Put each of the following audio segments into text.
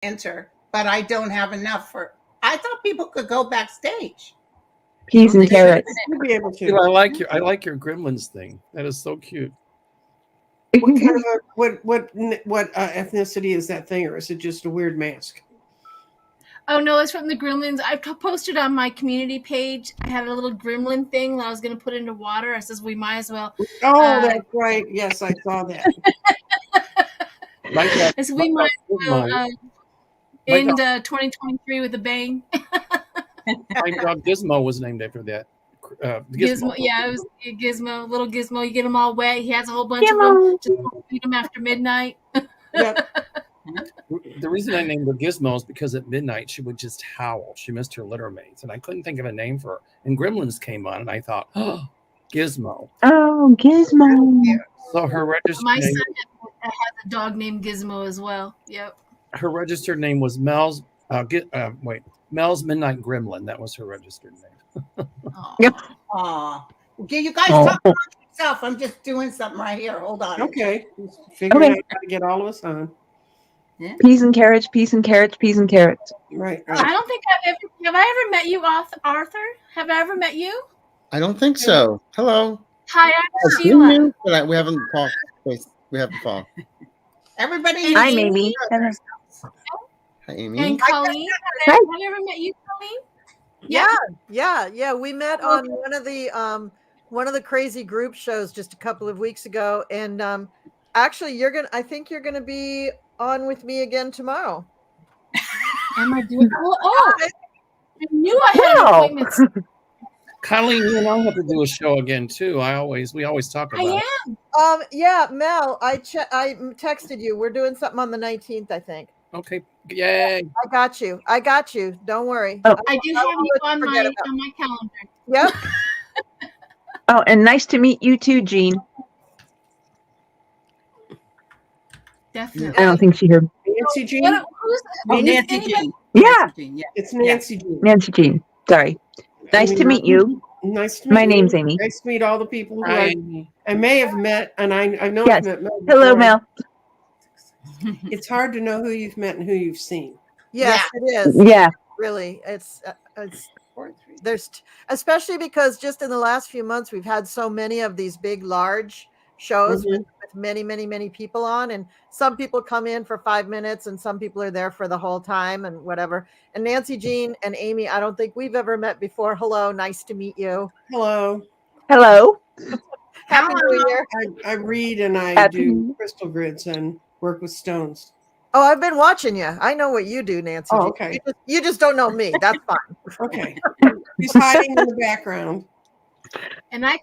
enter, but I don't have enough for. I thought people could go backstage. Peas and carrots. You'll be able Dude, to. I like your Gremlins thing. That is so cute. What kind of what ethnicity is that thing, or is it just a weird mask? Oh no, it's from the Gremlins. I posted on my community page. I had a little gremlin thing that I was going to put into water. I says we might as well. Oh, that's right. Yes, I saw that. Like that. I said we might as well end dog- 2023 with a bang. My dog Gizmo was named after that. Gizmo, yeah, it was Gizmo, little Gizmo. You get him all wet. He has a whole bunch of them. Just don't feed him after midnight. Yep. The reason I named her Gizmo is because at midnight she would just howl. She missed her litter mates, and I couldn't think of a name for her. And Gremlins came on, and I thought, oh, Gizmo. Oh, Gizmo. So her registered My name, son has a dog named Gizmo as well. Yep. her registered name was Mel's. Mel's Midnight Gremlin. That was her registered name. Yep. Aw. Okay, you guys talk about yourself. I'm just doing something right here. Hold on. Okay. Figuring Okay. out how to get all of us on. Peas and carrots, peas and carrots, peas and carrots. Right. I don't think have I ever met you, Arthur? Have I ever met you? I don't think so. Hello. Hi, I'm I've seen Sheila. you, but we haven't talked. We haven't talked. Everybody. Hi, Amy. Hi, Amy. And Colleen. Hi. Have I ever met you, Colleen? Yeah. We met on one of the crazy group shows just a couple of weeks ago, and actually, I think you're gonna be on with me again tomorrow. Am I doing? Oh, I knew I had Wow. appointments. Colleen, you and I have to do a show again too. We always talk about it. I am. Yeah, Mel, I texted you. We're doing something on the 19th, I think. Okay. Yay. I got you. Don't worry. Oh. I do have you on my calendar. Yep. Oh, and nice to meet you too, Jean. Definitely. I don't think she heard. Nancy Jean. Who's Nancy anybody- Jean. Yeah, Nancy Jean, yeah. It's Nancy Jean. Nancy Jean. Sorry. Nice to meet you. Nice to meet My you. name's Amy. Nice to meet all the people who Hi. I may have met, and I know Yes. I've met Mel. Hello, before. Mel. It's hard to know who you've met and who you've seen. Yes, it is. Yeah. Really, it's especially because just in the last few months we've had so many of these big, large shows with many people on, and some people come in for 5 minutes, and some people are there for the whole time, and whatever. And Nancy Jean and Amy, I don't think we've ever met before. Hello, nice to meet you. Hello. Hello. Happy New Year. I read and I Happy New do Year. crystal grids and work with stones. Oh, I've been watching you. I know what you do, Nancy. Oh, Jean. okay. You just don't know me. That's fine. Okay. He's hiding in the background. And I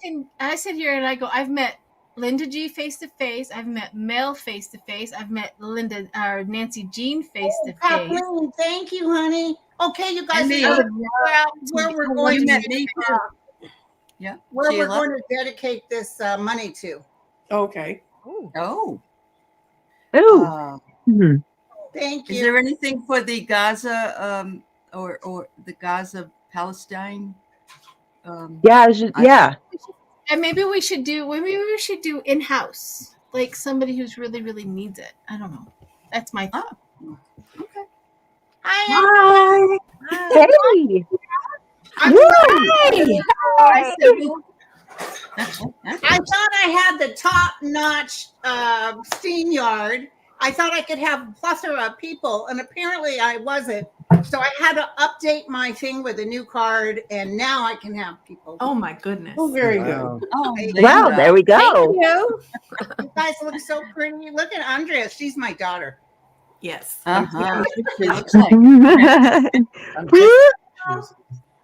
sit here and I go, I've met Linda G face to face. I've met Mel face to face. I've met Nancy Jean face to face. Kathleen, thank you, honey. Okay, you guys, And me. we gotta figure out where we're going You to met me too. Yeah. where we're Sheila. going to dedicate this money to. Okay. Oh. Oh. Mhm. Thank Is you. there anything for the Gaza or the Gaza Palestine? Yeah. I was just, yeah. And maybe we should do in house, like somebody who's really, really needs it. I don't know. That's my thought. Okay. Hi. Hey. Woo! I thought I had the top-notch steam yard. I thought I could have a plethora of people, and apparently I wasn't. So I had to update my thing with a new card, and now I can have people. Oh my goodness. Oh, very Wow. good. Oh, Wow, Linda. there we go. You guys look so pretty. Look at Andrea. She's my daughter. Yes. Uh-huh. She looks like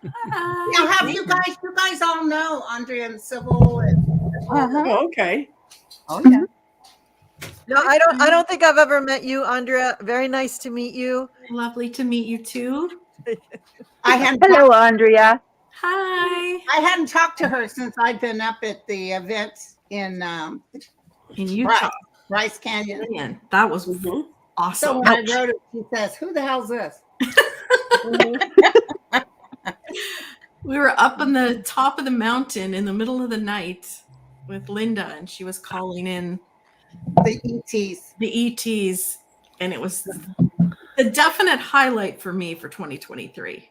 Now, have you guys all know Andrea and Sybil? And uh-huh. Oh, okay. Oh yeah. No, I don't think I've ever met you, Andrea. Very nice to meet you. Lovely to meet you too. I hadn't Hello, Andrea. Hi. I hadn't talked to her since I'd been up at the event in In Utah. Rice Canyon. Man, that was So awesome. when I wrote it, she says, "Who the hell's this?" We were up on the top of the mountain in the middle of the night with Linda, and she was calling in The ETs. the ETs, and it was the definite highlight for me for 2023.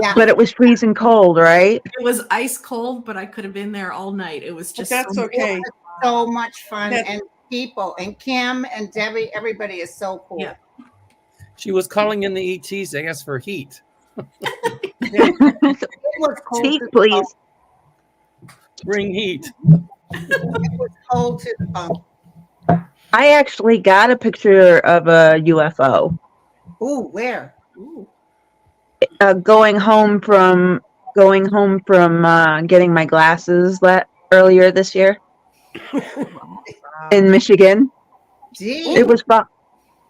Yeah. But it was freezing cold, right? It was ice cold, but I could have been there all night. It was But just that's so okay. So much fun, That- and people, and Kim and Debbie, everybody is so cool. Yeah. She was calling in the ETs to ask for heat. It was cold. Heat, to the please. bone. Bring heat. It was cold to the bone. I actually got a picture of a UFO Ooh, where? going home from getting my glasses earlier this year in Michigan. Gee.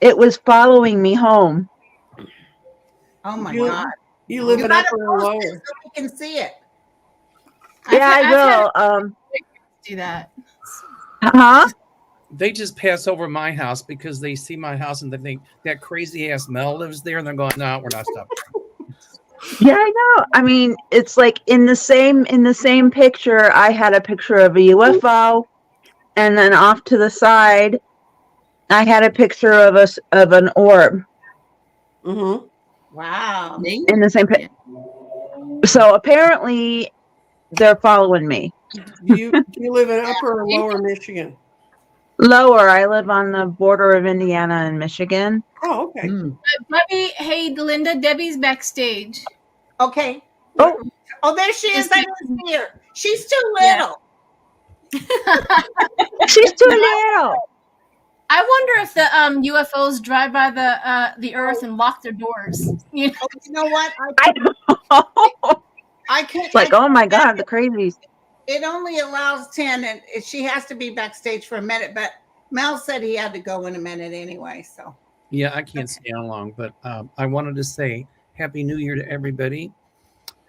It was following me home. Oh my You- God. You live You in gotta upper or post it lower? so we can see it. Yeah, I I've will. do that. Huh? They just pass over my house because they see my house and they think that crazy ass Mel lives there, and they're going, "No, we're not stopping." Yeah, I know. I mean, it's like in the same picture, I had a picture of a UFO, and then off to the side, I had a picture of an orb Mm-hmm. Wow. in the same picture. So apparently, they're following me. Do you live in upper or lower Michigan? Lower, I live on the border of Indiana and Michigan. Oh, okay. Debbie, hey, Linda, Debbie's backstage. Okay. Oh. Oh, there she is. I didn't see her. She's too little. She's too little. I wonder if the UFOs drive by the Earth and lock their doors. You know? Oh, you know what? I know. I can't. Like, oh my God, the crazies. It only allows 10, and she has to be backstage for a minute. But Mel said he had to go in a minute anyway. So Yeah, I can't stay on long, but I wanted to say Happy New Year to everybody,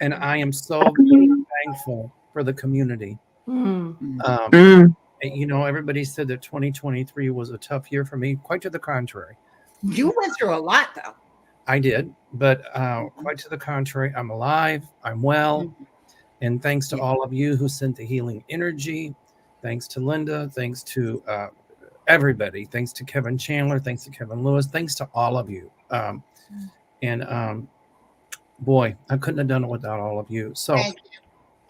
and I am so very thankful for the community. Mm. You know, everybody said that 2023 was a tough year for me. Quite to the contrary. you went through a lot, though. I did, but quite to the contrary. I'm alive. I'm well. And thanks to all of you who sent the healing energy. Thanks to Linda. Thanks to everybody. Thanks to Kevin Chandler. Thanks to Kevin Lewis. Thanks to all of you. Boy, I couldn't have done it without all of you. So Thank you.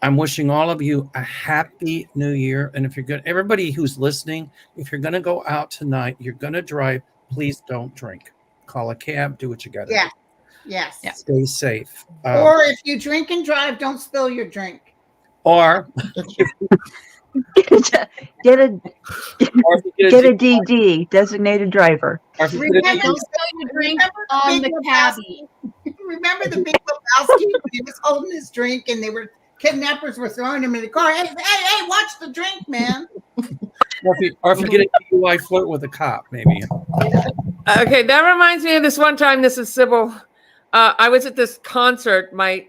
I'm wishing all of you a happy new year. And if you're good, everybody who's listening, if you're going to go out tonight, you're going to drive, please don't drink. Call a cab, do what you got to Yeah. do. Yes. Stay safe. Or if you drink and drive, don't spill your drink. Or Get a DD, designated driver. or if you Remember, get a- Don't spill your drink remember the on Big the cabbie. Remember the Big Lebowski when he was holding his drink and kidnappers were throwing him in the car. Hey, watch the drink, man. or if you get a DUI, flirt with a cop, maybe. Okay, that reminds me of this one time. This is Sybil. I was at this concert. My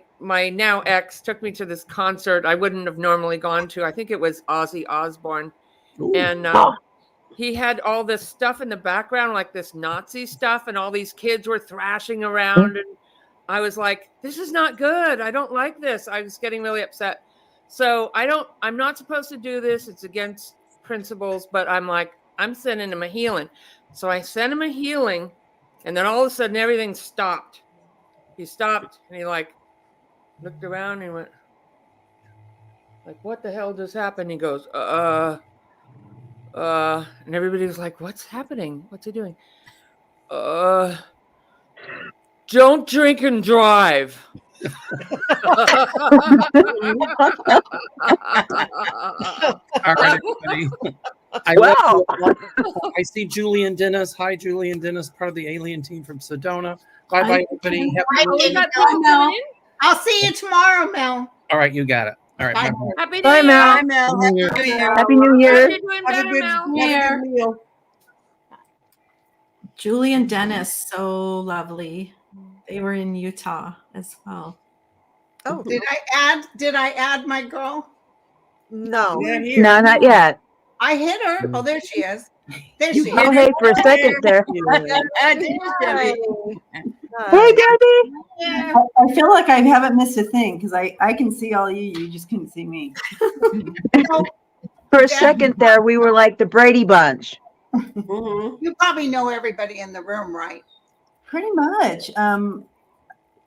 now ex took me to this concert I wouldn't have normally gone to. I think it was Ozzy Osbourne. Ooh. And he had all this stuff in the background, like this Nazi stuff, and all these kids were thrashing around. And I was like, this is not good. I don't like this. I was getting really upset. So I'm not supposed to do this. It's against principles, but I'm like, I'm sending him a healing. So I sent him a healing, and then all of a sudden everything stopped. He stopped and he like looked around and he went, like, what the hell just happened? He goes, and everybody was like, what's happening? What's he doing? Don't drink and drive. All right, everybody. I Wow. love you. I see Julian Dennis. Hi, Julian Dennis, part of the alien team from Sedona. Bye, bye, everybody. Bye, Oh, we baby got girl. people coming in? I'll see you tomorrow, Mel. All right, you got it. All right, Bye. bye. Happy Bye, New Mel. Year. Mel. Happy New Happy New Year. Year. Happy New Hope Year. you're doing Have a better, good, Mel. have a good meal. Julie and Dennis, so lovely. They were in Utah as well. Oh, Did I add my girl? no. Not here. No, not yet. I hit her. Oh, there she is. There You she hit is. Oh, hey, for a second there. I did, Debbie. Hey, Debbie. Yeah. I feel like I haven't missed a thing because I can see all you just couldn't see me. For a second there, we were like the Brady Bunch. Mhm. You probably know everybody in the room, right? Pretty much.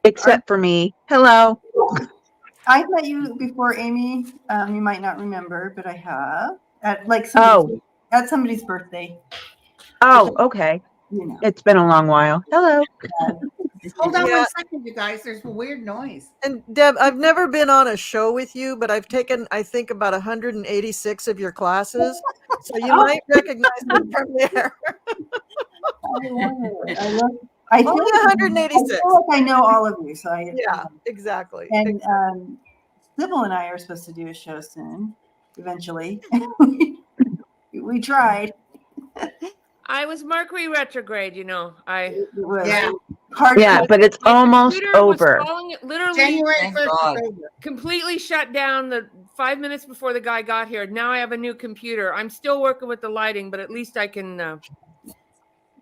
Except for me. Hello. I've met you before, Amy. You might not remember, but I have at at somebody's birthday. Oh, okay. You know. It's been a long while. Hello. Hold on Yeah. 1 second, you guys. There's a weird noise. And Deb, I've never been on a show with you, but I've taken, I think, about 186 of your classes. So you might recognize me from there. I feel Only like- 186. I feel like I know all of you, so I Yeah, exactly. And Sybil and I are supposed to do a show soon, eventually. We tried. I was Mercury retrograde, you know. It was Yeah. hard. Yeah, but it's My almost computer was over. falling- literally January Thank 1st God. is over. completely shut down the 5 minutes before the guy got here. Now I have a new computer. I'm still working with the lighting, but at least I can.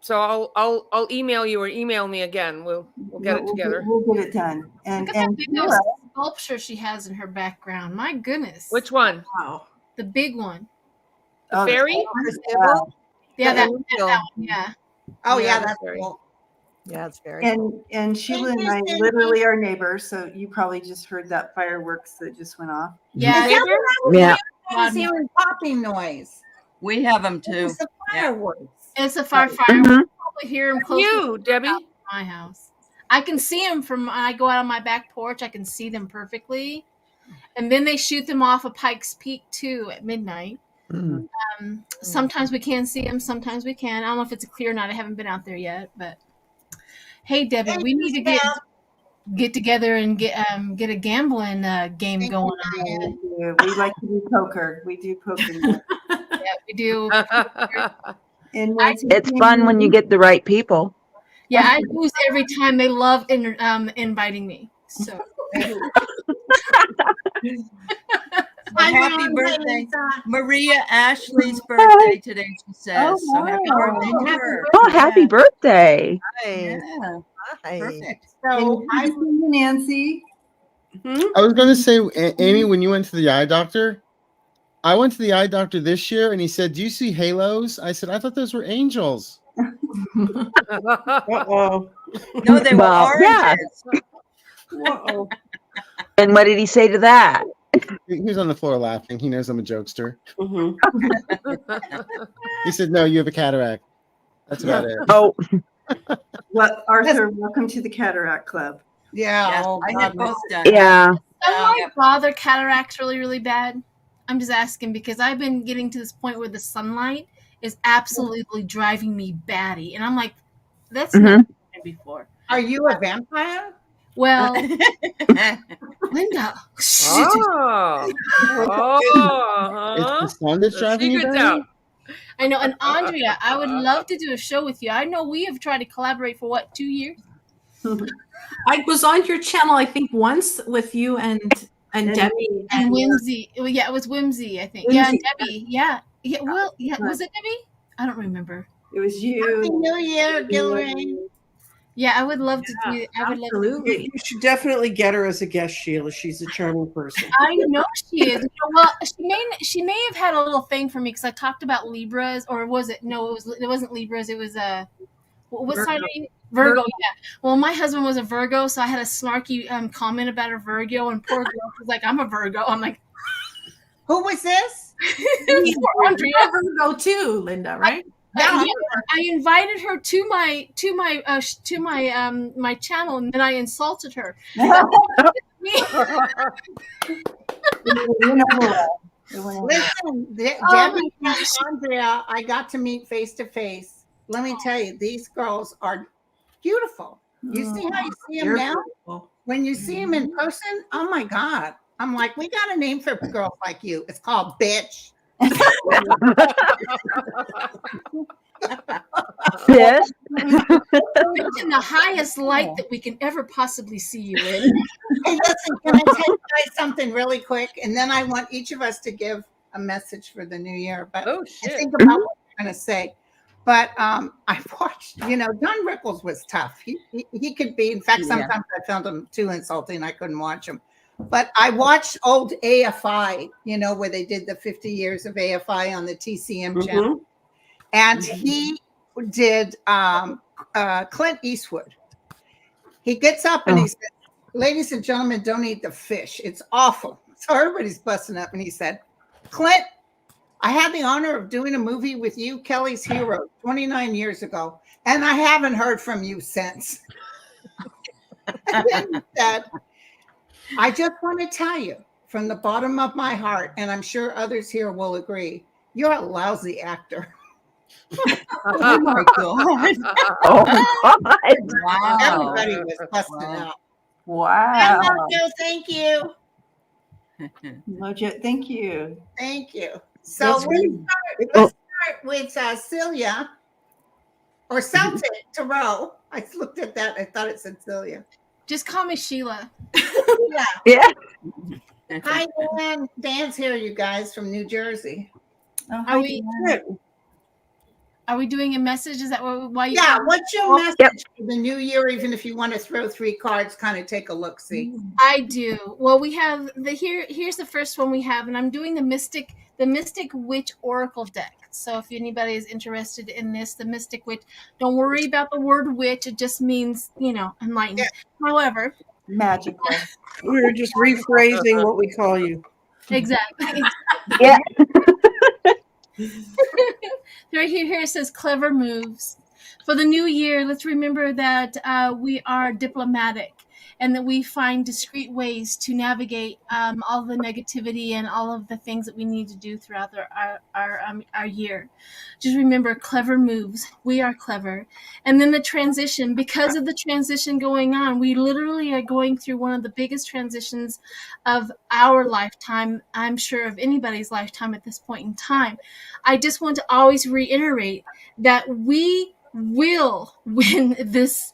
So I'll email you or email me again. We'll get it together. We'll get it done. And Look at that and big Sheila, sculpture she has in her background. My goodness. Which one? Wow. The big one. The oh, fairy? Yeah, The that angel. one. Yeah. Oh, Yeah, yeah, that's that's very- cool. Yeah, it's very cool. and Sheila and I literally are neighbors, so you probably just heard that fireworks that just went off. Yeah. Is that what I was Yeah. I was hearing popping noise. We have them too. It's the fireworks. It's a fire. Mhm. Probably hear them close You, Debbie. to my house. I can see them from when I go out on my back porch. I can see them perfectly. And then they shoot them off of Pikes Peak too at midnight. Mm. Sometimes we can see them, sometimes we can. I don't know if it's clear or not. I haven't been out there yet, but hey, Debbie, we need to get together and get a gambling game Thank going you, on. Diane. We like to do poker. We do poker. Yeah, we do. And It's fun when you get the right people. Yeah, I lose every time. They love inviting me. So Happy birthday, Maria Ashley's birthday today. She says, so happy birthday to her. Oh, happy birthday. Nice. Yeah, Nice. perfect. So I Nancy. I was going to say, Amy, when you went to the eye doctor, I went to the eye doctor this year and he said, "Do you see halos?" I said, "I thought those were angels." Uh-oh. No, they were Well, yeah. oranges. Uh-oh. And what did he say to that? He was on the floor laughing. He knows I'm a jokester. Mhm. He said, "No, you have a cataract." That's about it. Oh, Well, Arthur, welcome to the Cataract Club. yeah, oh, I God, had both done. yeah. my father cataracts really, really bad. I'm just asking because I've been getting to this point where the sunlight is absolutely driving me batty, and I'm like, that's Mhm. never happened before. Are you a vampire? Well, Linda, Oh. It's the sun that's The driving you secret's down. out. I know, and Andrea, I would love to do a show with you. I know we have tried to collaborate for what 2 years. I was on your channel, I think, once with you and Debbie. And Whimsy, well, yeah, it was Whimsy, I think. Yeah, and Debbie, yeah, Well, yeah, was it Debbie? I don't remember. It was Happy you. New Year, Gilrain. Yeah, I would love to do. I would love to. Absolutely. You should definitely get her as a guest, Sheila. She's a charming person. I know she is. You know, well, she may have had a little thing for me because I talked about Libras, or was it? No, it wasn't Libras. It was what Virgo. sign are you? Virgo. Yeah. Well, my husband was a Virgo, so I had a snarky comment about a Virgo, and poor girl was like, "I'm a Virgo." I'm like, Who was this? it was poor Andrea. Virgo too, Linda, right? Yeah, I invited her to my my channel, and then I insulted her. Listen, Debbie and Andrea, I got to meet face to face. Let me tell you, these girls are beautiful. You see how you see them You're now? beautiful. When you see them in person, oh my God. I'm like, we got a name for girls like you. It's called bitch. Yes. in the highest light that we can ever possibly see you in. Hey, listen, can I tell you guys something really quick? And then I want each of us to give a message for the new year. But Oh, I shit. think about what I'm going to say. But I watched, Don Rickles was tough. He could be, in fact, sometimes I found him too insulting. I couldn't watch him. But I watched old AFI, where they did the 50 years of AFI on the TCM channel. And he did Clint Eastwood. He gets up and he said, "Ladies and gentlemen, don't eat the fish. It's awful." So everybody's busting up, and he said, "Clint, I had the honor of doing a movie with you, Kelly's Hero, 29 years ago, and I haven't heard from you since." And then he said, "I just want to tell you from the bottom of my heart, and I'm sure others here will agree, you're a lousy actor." Oh my God. Oh God. Wow. Everybody was busting out. Wow. Mojo, thank you. Mojo, thank you. Thank you. So That's let's start with Celia or Celtic to row. I looked at that. I thought it said Celia. Just call me Sheila. Yeah. Yeah. Hi, Dan. Dan's here, you guys, from New Jersey. Oh, Are we Good. are we doing a message? Is that why you Yeah. What's your message Yep. for the new year? Even if you want to throw 3 cards, kind of take a look. See. I do. Well, we have here's the first one we have, and I'm doing the Mystic Witch Oracle deck. So if anybody is interested in this, the Mystic Witch, don't worry about the word witch. It just means, enlightened. Yeah. However, magical. We were just rephrasing what we call you. exactly. Yeah. Right here it says clever moves. For the new year, let's remember that we are diplomatic and that we find discreet ways to navigate all the negativity and all of the things that we need to do throughout our year. Just remember, clever moves. We are clever. And then the transition, because of the transition going on, we literally are going through one of the biggest transitions of our lifetime, I'm sure of anybody's lifetime at this point in time. I just want to always reiterate that we will win this,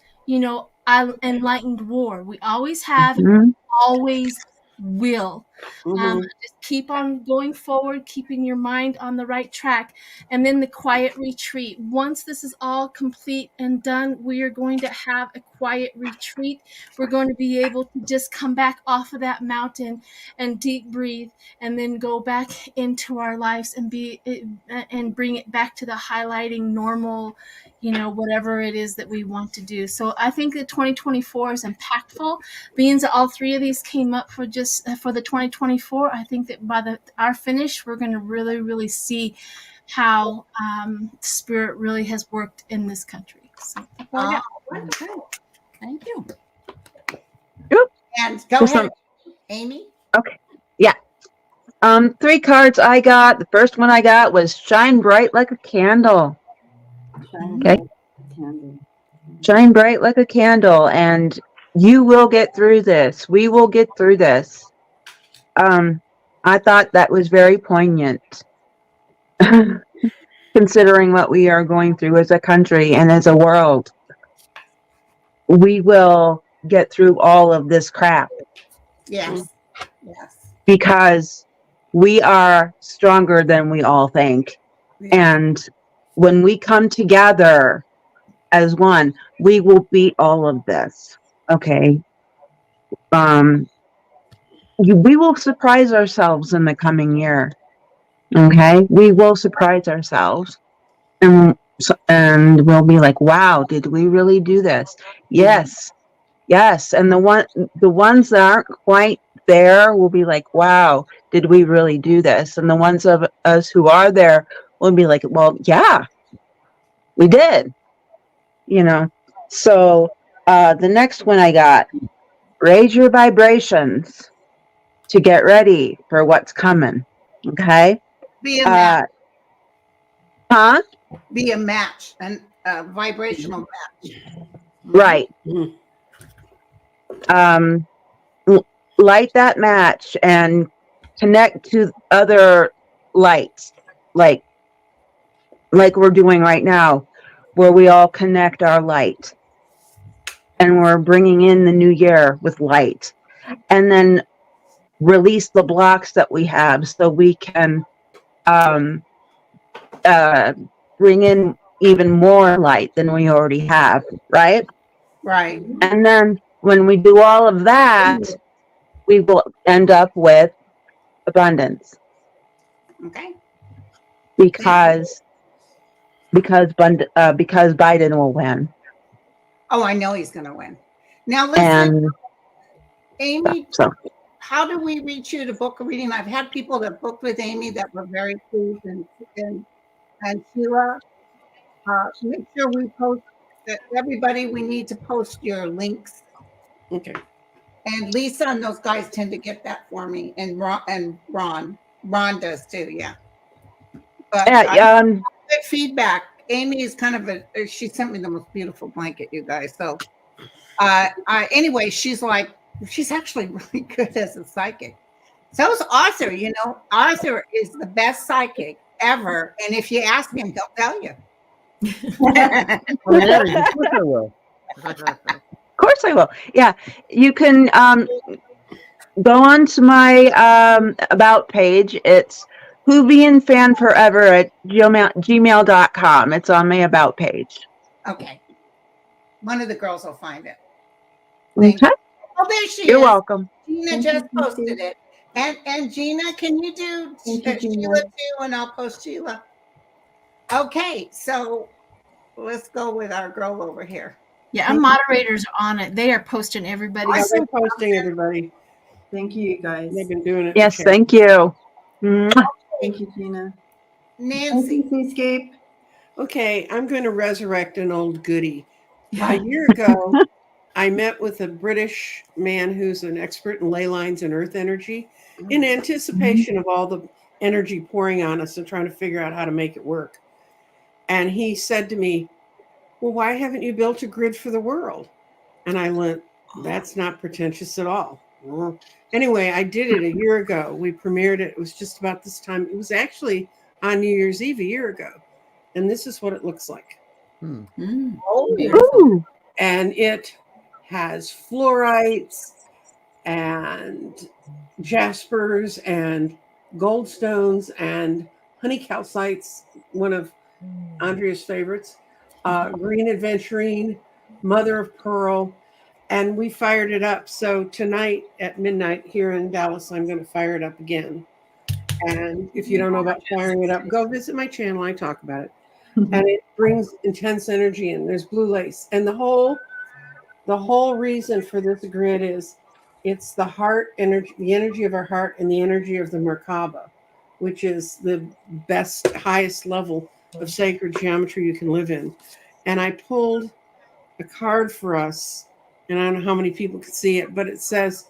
enlightened war. We always have, Mhm. always will. Just keep on going forward, keeping your mind on the right track. And then the quiet retreat. Once this is all complete and done, we are going to have a quiet retreat. We're going to be able to just come back off of that mountain and deep breathe, and then go back into our lives and bring it back to the highlighting normal, whatever it is that we want to do. So I think that 2024 is impactful. Being that all 3 of these came up for the 2024, I think that by our finish, we're going to really, really see how Spirit really has worked in this country. So Wonderful. Thank you. And go Just ahead, Amy. Okay. Yeah. 3 cards I got. The first one I got was Shine Bright Like a Candle. Okay. Shine bright like a candle, and you will get through this. We will get through this. I thought that was very poignant, considering what we are going through as a country and as a world. We will get through all of this crap Yes. Yes. because we are stronger than we all think. And when we come together as one, we will beat all of this. Okay. We will surprise ourselves in the coming year. Okay. We will surprise ourselves. And we'll be like, wow, did we really do this? Yes. Yes. And the ones that aren't quite there will be like, wow, did we really do this? And the ones of us who are there will be like, well, yeah, we did. So the next one I got, raise your vibrations to get ready for what's coming. Okay. Be a match. Be a match, and vibrational match. Right. Light that match and connect to other lights, like we're doing right now, where we all connect our light, and we're bringing in the new year with light, and then release the blocks that we have so we can bring in even more light than we already have, right? Right. And then when we do all of that, we will end up with abundance. Okay. Because Biden will win. Oh, I know he's going to win. Now, listen, And Amy, so how do we reach you to book a reading? I've had people that booked with Amy that were very pleased, and Sheila, make sure we post that. Everybody, we need to post your links. Okay. And Lisa and those guys tend to get that for me, and Ron does too. Yeah. But good feedback. Amy is kind of she sent me the most beautiful blanket, you guys. So, anyway, she's actually really good as a psychic. So is Arthur. You know, Arthur is the best psychic ever. And if you ask him, he'll tell you. Of course I will. Yeah, you can go on to my about page. It's whovianfanforever@gmail.com. It's on my about page. Okay. One of the girls will find it. Okay. Oh, there she is. You're welcome. Gina just posted it. And Gina, can you do Sheila too? And I'll post Sheila. Okay, so let's go with our girl over here. Yeah, our moderators are on it. They are posting everybody. I've been posting everybody. Thank you, you guys. They've been doing it. Yes, thank you. Mwah. Thank you, Gina. Nancy. Seascape. Okay, I'm going to resurrect an old goodie. A year ago, I met with a British man who's an expert in ley lines and earth energy in anticipation of all the energy pouring on us and trying to figure out how to make it work. And he said to me, well, why haven't you built a grid for the world? And I went, that's not pretentious at all. Well, anyway, I did it a year ago. We premiered it. It was just about this time. It was actually on New Year's Eve a year ago. And this is what it looks like. Ooh. And it has fluorites and jaspers and goldstones and honey calcites, one of Andrea's favorites, green aventurine, mother of pearl, and we fired it up. So tonight at midnight here in Dallas, I'm going to fire it up again. And if you don't know about firing it up, go visit my channel. I talk about it. And it brings intense energy in. There's blue lace. And the whole reason for this grid is it's the heart energy, the energy of our heart and the energy of the Merkaba, which is the best, highest level of sacred geometry you can live in. And I pulled a card for us, and I don't know how many people can see it, but it says,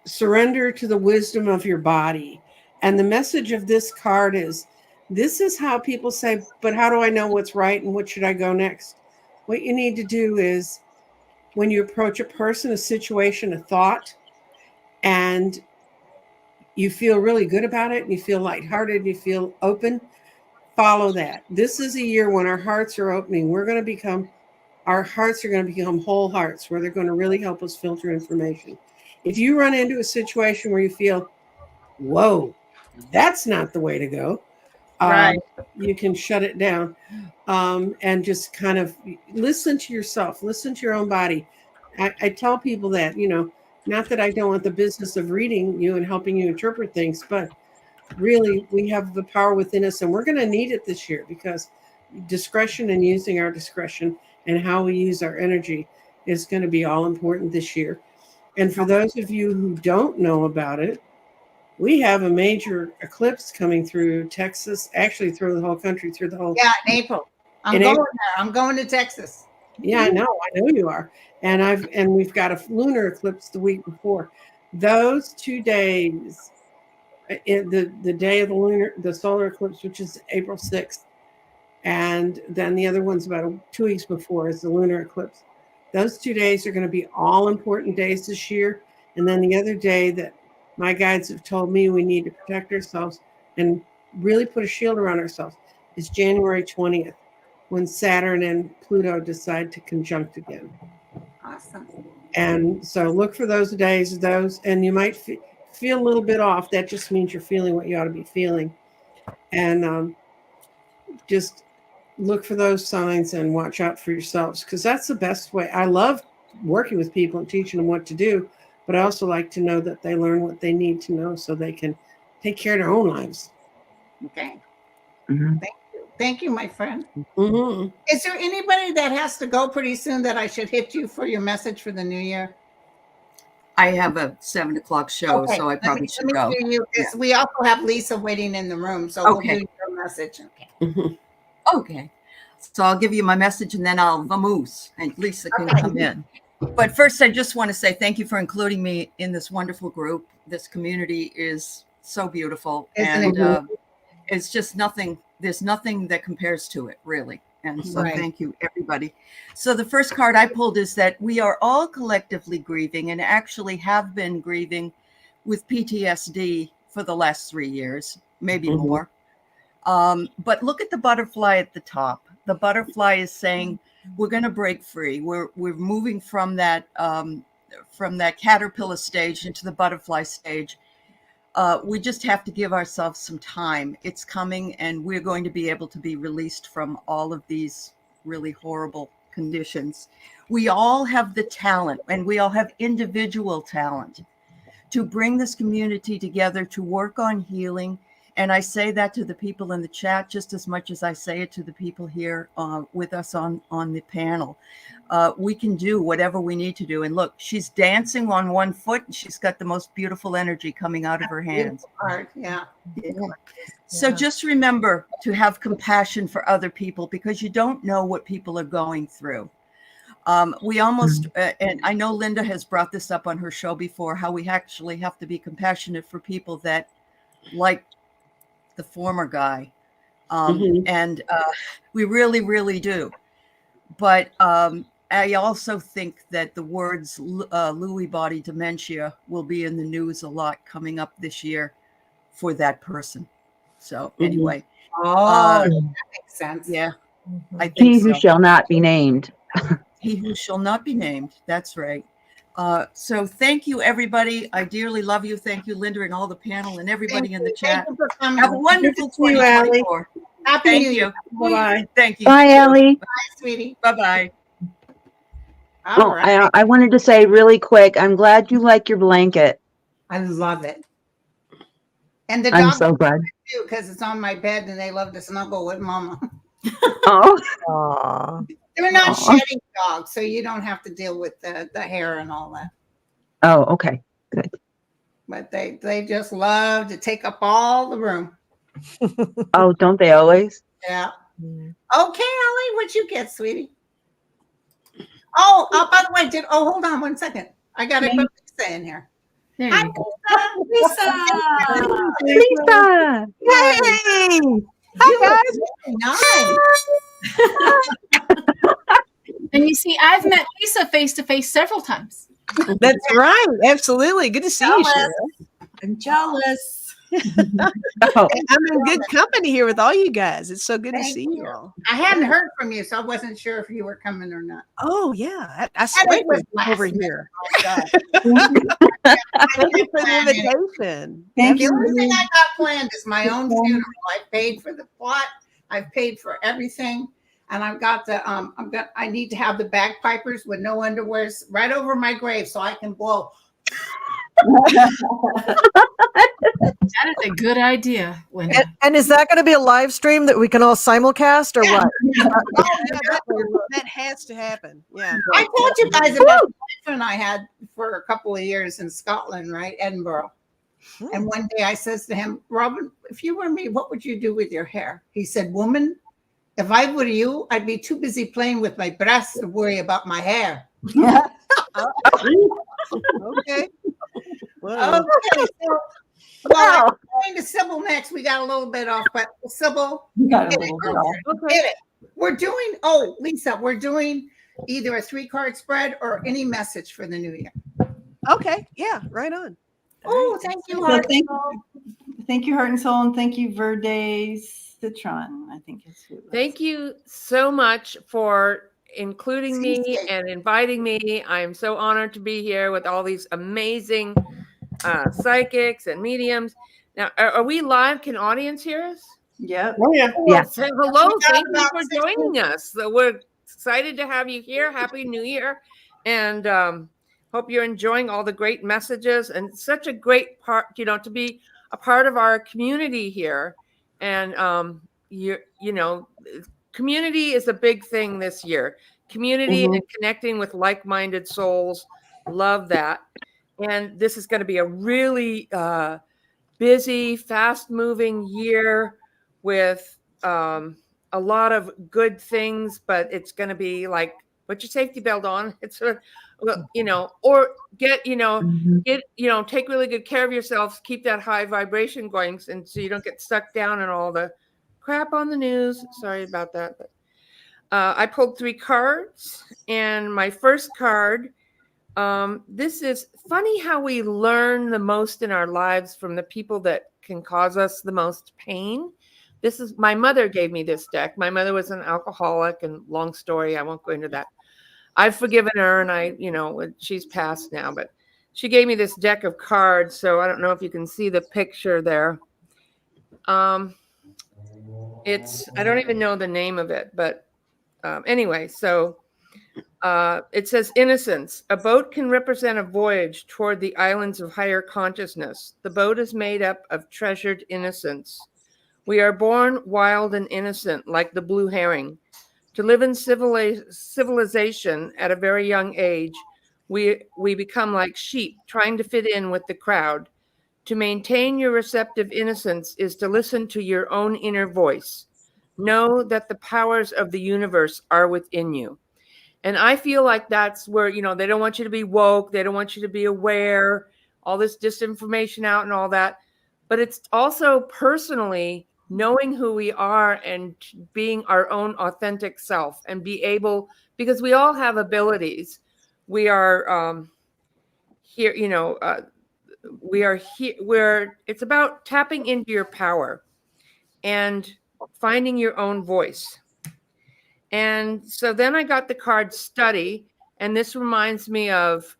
surrender to the wisdom of your body. And the message of this card is, this is how people say, but how do I know what's right and what should I go next? What you need to do is, when you approach a person, a situation, a thought, and you feel really good about it, and you feel lighthearted, and you feel open, follow that. This is a year when our hearts are opening. Our hearts are going to become whole hearts, where they're going to really help us filter information. If you run into a situation where you feel, whoa, that's not the way to go, Right. You can shut it down and just kind of listen to yourself, listen to your own body. I tell people that, not that I don't want the business of reading you and helping you interpret things, but really we have the power within us, and we're going to need it this year, because discretion and using our discretion and how we use our energy is going to be all important this year. And for those of you who don't know about it, we have a major eclipse coming through Texas, actually through the whole country, through the whole. Yeah, in April. I'm going there. I'm going to Texas. Yeah, I know you are. And we've got a lunar eclipse the week before. Those 2 days, the day of the solar eclipse, which is April 6th, and then the other one's about 2 weeks before is the lunar eclipse. Those 2 days are going to be all important days this year. And then the other day that my guides have told me we need to protect ourselves and really put a shield around ourselves is January 20th, when Saturn and Pluto decide to conjunct again. Awesome. And so look for those days, and you might feel a little bit off. That just means you're feeling what you ought to be feeling. And just look for those signs and watch out for yourselves, because that's the best way. I love working with people and teaching them what to do, but I also like to know that they learn what they need to know so they can take care of their own lives. Okay. Mhm. Thank you. Thank you, my friend. Mhm. Is there anybody that has to go pretty soon that I should hit you for your message for the new year? I have a 7 o'clock show, Okay, so I probably should let go. me do you, 'cause we also have Lisa waiting in the room, so Okay. we'll do your message. Okay. Mhm. Okay. So I'll give you my message and then I'll vamoose and Lisa can Okay. come in. But first, I just want to say thank you for including me in this wonderful group. This community is so beautiful. Isn't And it's just nothing, there's nothing that compares to it, really. And so Right. thank you, everybody. So the first card I pulled is that we are all collectively grieving and actually have been grieving with PTSD for the last 3 years, maybe Mhm. more. But look at the butterfly at the top. The butterfly is saying we're going to break free. We're moving from that caterpillar stage into the butterfly stage. We just have to give ourselves some time. It's coming, and we're going to be able to be released from all of these really horrible conditions. We all have the talent, and we all have individual talent to bring this community together to work on healing. And I say that to the people in the chat just as much as I say it to the people here with us on the panel. We can do whatever we need to do. And look, she's dancing on one foot and she's got the most beautiful energy coming out of her hands. Hard, yeah. So just remember to have compassion for other people because you don't know what people are going through. We almost, and I know Linda has brought this up on her show before, how we actually have to be compassionate for people that, like the former guy, and we really, really do. But I also think that the words Lewy body dementia will be in the news a lot coming up this year for that person. So anyway, Oh, that makes sense. yeah, I He think who so. shall not be named. He who shall not be named. That's right. So thank you, everybody. I dearly love you. Thank you, Linda, and all the panel and everybody in the chat. Thank you for coming. Have a wonderful Good to see you, Allie. 2024. Happy Thank New you. Year. Bye-bye. Thank you. Bye, Ellie. Bye, sweetie. Bye-bye. All Oh, right. I wanted to say really quick, I'm glad you like your blanket. I love it. And the I'm dog so glad. too, because it's on my bed and they love to snuggle with mama. Oh, Aw. They're not Aw. shedding dogs, so you don't have to deal with the hair and all that. oh, okay. Good. But they just love to take up all the room. Oh, don't they always? Yeah. Okay, Ellie, what'd you get, sweetie? Oh, by the way, hold on one second. I gotta put Lisa in here. There Hi, you go. Lisa. Lisa! Hey! Hi, guys. Nice. And you see, I've met Lisa face to face several times. That's right. Absolutely. Good to see you, Jealous. Cheryl. I'm jealous. Oh, I'm in good company here with all you guys. It's so good to Thank see you. you all. I hadn't heard from you, so I wasn't sure if you were coming or not. Oh, yeah. I And swear it was over last minute. here. Oh, God. Thank you for the invitation. Thank The you. only thing I got planned is my own funeral. I paid for the plot. I've paid for everything. And I've got I need to have the bagpipers with no underwears right over my grave so I can blow. That is a good idea, Linda. And is that going to be a live stream that we can all simulcast or what? Oh, yeah, that has to happen. Yeah. I told you guys about the boyfriend I had for a couple of years in Scotland, right? Edinburgh. And one day I says to him, Robin, if you were me, what would you do with your hair? He said, woman, if I were you, I'd be too busy playing with my breasts to worry about my hair. Okay. Okay, so, well, I'm going to Sybil next. We got a little bit off, but Sybil, Got a get it, little bit off. girl. Get it. We're doing, Lisa, we're doing either a 3-card spread or any message for the new year. Okay. Yeah. Right on. Oh, thank you, So Heart. thank you, Heart and Soul, and thank you, Verde Citron. I think it's who it was. Thank you so much for including me Cheesecake. and inviting me. I am so honored to be here with all these amazing psychics and mediums. Now, are we live? Can audience hear us? Yep. Oh, yeah. Yeah. Say hello. We got Thank you about for 16. joining us. So we're excited to have you here. Happy New Year. And hope you're enjoying all the great messages and such a great part, to be a part of our community here. And community is a big thing this year. Community and connecting with like-minded souls. Love that. And this is going to be a really busy, fast-moving year with a lot of good things, but it's going to be like, put your safety belt on. It's or get, take really good care of yourself, keep that high vibration going, and so you don't get stuck down in all the crap on the news. Sorry about that. But I pulled 3 cards, and my first card, this is funny how we learn the most in our lives from the people that can cause us the most pain. This is, my mother gave me this deck. My mother was an alcoholic, and long story, I won't go into that. I've forgiven her, and she's passed now, but she gave me this deck of cards. So I don't know if you can see the picture there. I don't even know the name of it, but anyway, so it says innocence. A boat can represent a voyage toward the islands of higher consciousness. The boat is made up of treasured innocence. We are born wild and innocent, like the blue herring. To live in civilization at a very young age, we become like sheep, trying to fit in with the crowd. To maintain your receptive innocence is to listen to your own inner voice. Know that the powers of the universe are within you. And I feel like that's where, they don't want you to be woke. They don't want you to be aware, all this disinformation out and all that. But it's also personally knowing who we are and being our own authentic self, and be able, because we all have abilities. We are here, we are here where it's about tapping into your power and finding your own voice. And so then I got the card study, and this reminds me of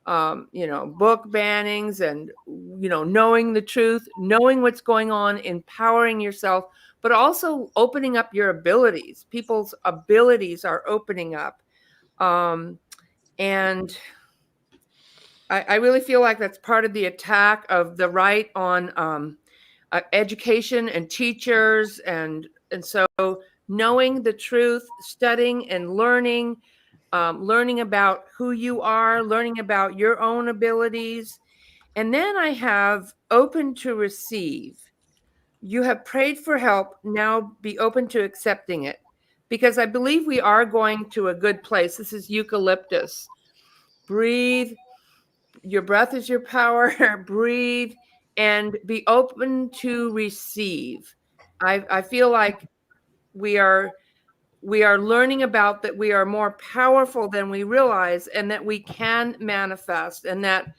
book bannings and, knowing the truth, knowing what's going on, empowering yourself, but also opening up your abilities. People's abilities are opening up. And I really feel like that's part of the attack of the right on education and teachers. And so knowing the truth, studying and learning about who you are, learning about your own abilities. And then I have open to receive. You have prayed for help. Now be open to accepting it, because I believe we are going to a good place. This is eucalyptus. Breathe. Your breath is your power. Breathe and be open to receive. I feel like we are learning about that we are more powerful than we realize, and that we can manifest, and that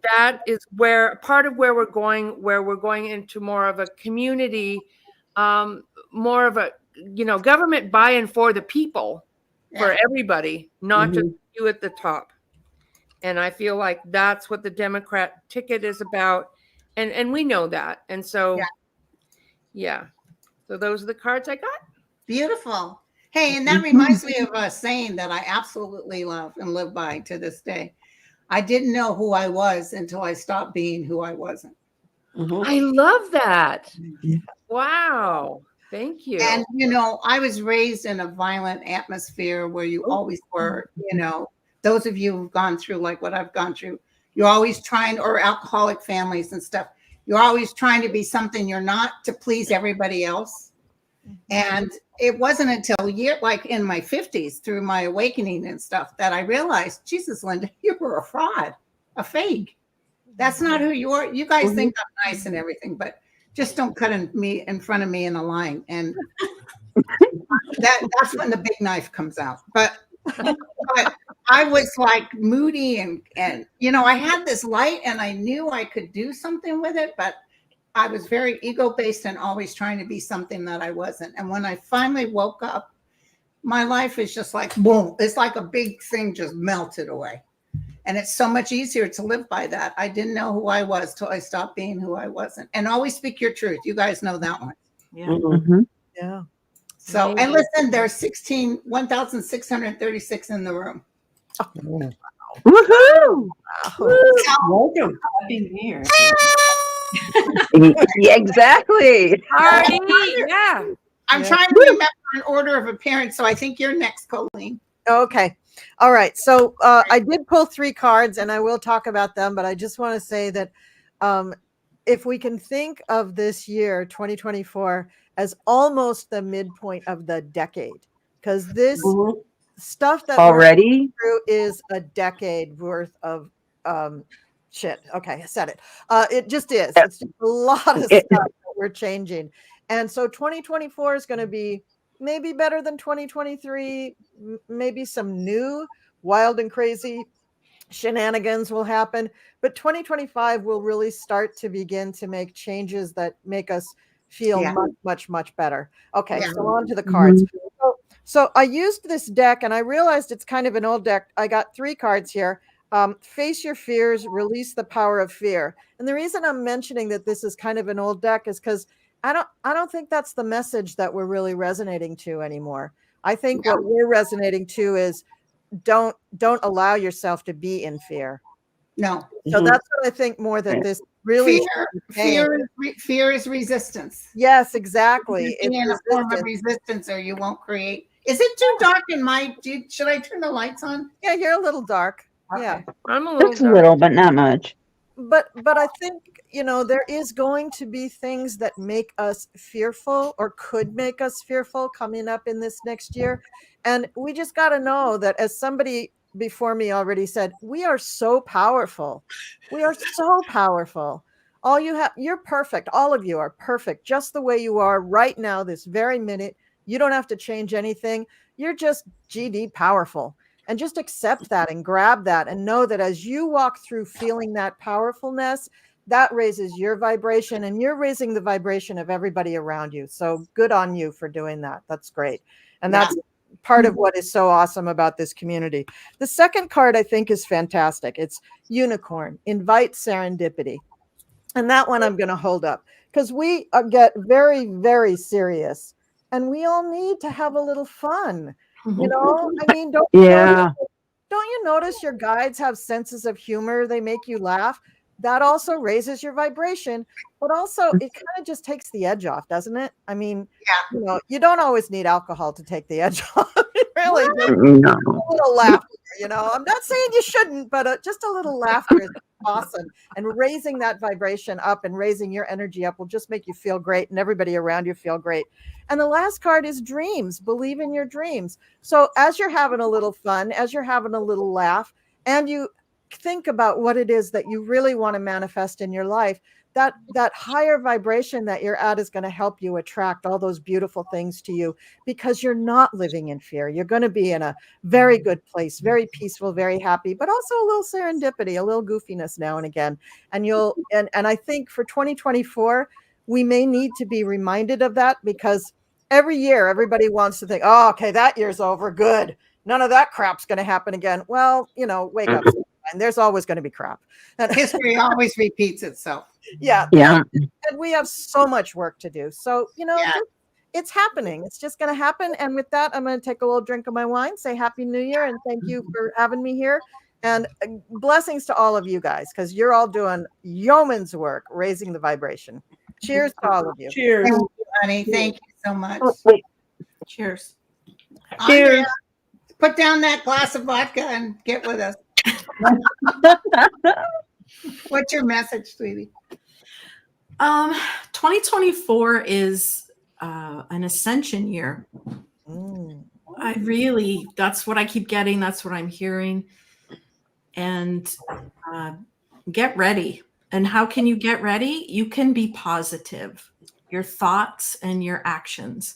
that is where part of where we're going into more of a community, more of a government by-in for the people, for everybody, not just you at the top. And I feel like that's what the Democrat ticket is about, and we know that. And so so those are the cards I got. Beautiful. Hey, and that reminds me of a saying that I absolutely love and live by to this day. I didn't know who I was until I stopped being who I wasn't. I love that. Wow. Thank you. And, I was raised in a violent atmosphere where you always were, those of you who've gone through like what I've gone through, you're always trying, or alcoholic families and stuff. You're always trying to be something you're not to please everybody else. And it wasn't until like in my 50s, through my awakening and stuff, that I realized, Jesus, Linda, you were a fraud, a fake. That's not who you are. You guys think I'm nice and everything, but just don't cut in front of me in a line. And that's when the big knife comes out. But I was like moody and I had this light, and I knew I could do something with it, but I was very ego-based and always trying to be something that I wasn't. And when I finally woke up, my life is just like, boom. It's like a big thing just melted away. And it's so much easier to live by that. I didn't know who I was till I stopped being who I wasn't. And always speak your truth. You guys know that one. Yeah. Yeah. So, and listen, there's 1,636 in the room. Woohoo! Welcome. Happy New Year. Yeah, exactly. Party, yeah. I'm Yeah. trying to remember an order of appearance, so I think you're next, Colleen. Okay. All right. So I did pull 3 cards and I will talk about them, but I just want to say that if we can think of this year, 2024, as almost the midpoint of the decade, because this Mhm. stuff that Already? we're through is a decade worth of shit. Okay, I said it. It just is. It's just a lot of stuff that we're changing. And so 2024 is going to be maybe better than 2023. Maybe some new wild and crazy shenanigans will happen, but 2025 will really start to begin to make changes that make us feel Yeah. much better. Okay, Yeah. so on to the cards. So I used this deck and I realized it's kind of an old deck. I got 3 cards here. Face your fears, release the power of fear. And the reason I'm mentioning that this is kind of an old deck is because I don't think that's the message that we're really resonating to anymore. I think what we're resonating to is don't allow yourself to be in fear. No. So that's what I think more that this really Fear is resistance. Yes, exactly. It's in a form of resistance, or you won't create. Is it too dark in my? Should I turn the lights on? Yeah, you're a little dark. Yeah, I'm a little Just a little, but not much. but I think there is going to be things that make us fearful or could make us fearful coming up in this next year, and we just got to know that, as somebody before me already said, we are so powerful. We are so powerful. All you have, you're perfect. All of you are perfect, just the way you are right now, this very minute. You don't have to change anything. You're just GD powerful. And just accept that and grab that and know that as you walk through feeling that powerfulness, that raises your vibration and you're raising the vibration of everybody around you. So good on you for doing that. That's great. And that's part of what is so awesome about this community. The second card I think is fantastic. It's Unicorn, invite serendipity. And that one I'm going to hold up because we get very, very serious and we all need to have a little fun. I mean, don't you notice your guides have senses of humor? They make you laugh. That also raises your vibration, but also it kind of just takes the edge off, doesn't it? I mean, you don't always need alcohol to take the edge off. Really, just a little laughter. I'm not saying you shouldn't, but just a little laughter is awesome. And raising that vibration up and raising your energy up will just make you feel great, and everybody around you feel great. And the last card is dreams. Believe in your dreams. So as you're having a little fun, as you're having a little laugh, and you think about what it is that you really want to manifest in your life, that higher vibration that you're at is going to help you attract all those beautiful things to you because you're not living in fear. You're going to be in a very good place, very peaceful, very happy, but also a little serendipity, a little goofiness now and again. And I think for 2024, we may need to be reminded of that because every year everybody wants to think, oh, okay, that year's over. Good. None of that crap's going to happen again. Well, wake up. And there's always going to be crap. And history always repeats itself. Yeah. And we have so much work to do. So, it's happening. It's just going to happen. And with that, I'm going to take a little drink of my wine, say Happy New Year, and thank you for having me here. And blessings to all of you guys, because you're all doing yeoman's work, raising the vibration. Cheers to all of you. Cheers. Thank you, honey. Thank you so much. Cheers. Andrea, put down that glass of vodka and get with us. What's your message, sweetie? 2024 is an ascension year. That's what I keep getting. That's what I'm hearing. And get ready. And how can you get ready? You can be positive. Your thoughts and your actions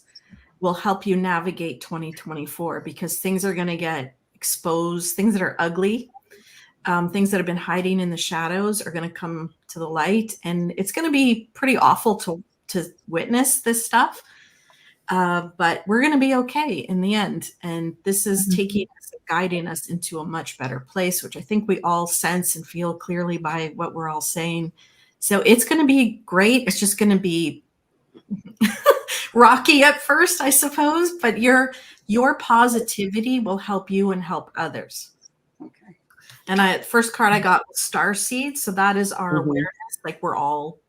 will help you navigate 2024 because things are going to get exposed. Things that are ugly, things that have been hiding in the shadows are going to come to the light. And it's going to be pretty awful to witness this stuff. But we're going to be okay in the end. And this is taking us, guiding us into a much better place, which I think we all sense and feel clearly by what we're all saying. So it's going to be great. It's just going to be rocky at first, I suppose, but your positivity will help you and help others. And first card I got was Star Seed. So that is our awareness. Like we're all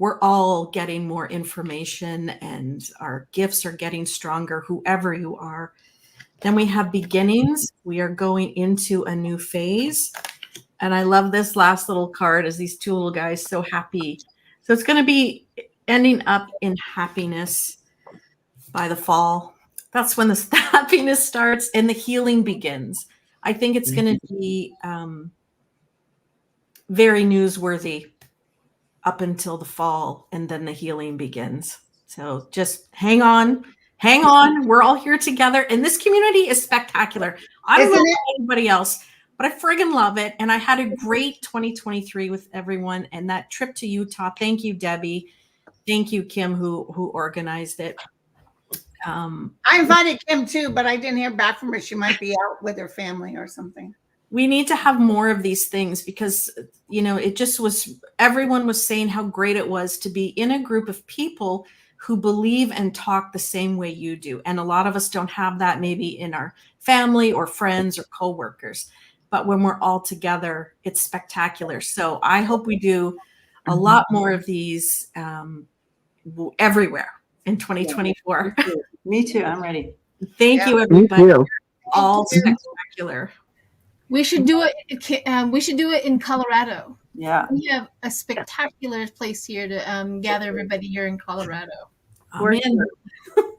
we're all getting more information and our gifts are getting stronger, whoever you are. Then we have beginnings. We are going into a new phase. And I love this last little card as these two little guys so happy. So it's going to be ending up in happiness by the fall. That's when the happiness starts and the healing begins. I think it's going to be very newsworthy up until the fall, and then the healing begins. So just hang on. Hang on. We're all here together. And this community is spectacular. I don't know about anybody else, but I friggin' love it. And I had a great 2023 with everyone. And that trip to Utah, thank you, Debbie. Thank you, Kim, who organized it. I invited Kim too, but I didn't hear back from her. She might be out with her family or something. We need to have more of these things because, it just was, everyone was saying how great it was to be in a group of people who believe and talk the same way you do. And a lot of us don't have that maybe in our family or friends or coworkers. But when we're all together, it's spectacular. So I hope we do a lot more of these everywhere in 2024. Me too. I'm ready. Thank you, Me everybody. too. All spectacular. We should do it. We should do it in Colorado. Yeah. We have a spectacular place here to gather everybody here in Colorado. Amen.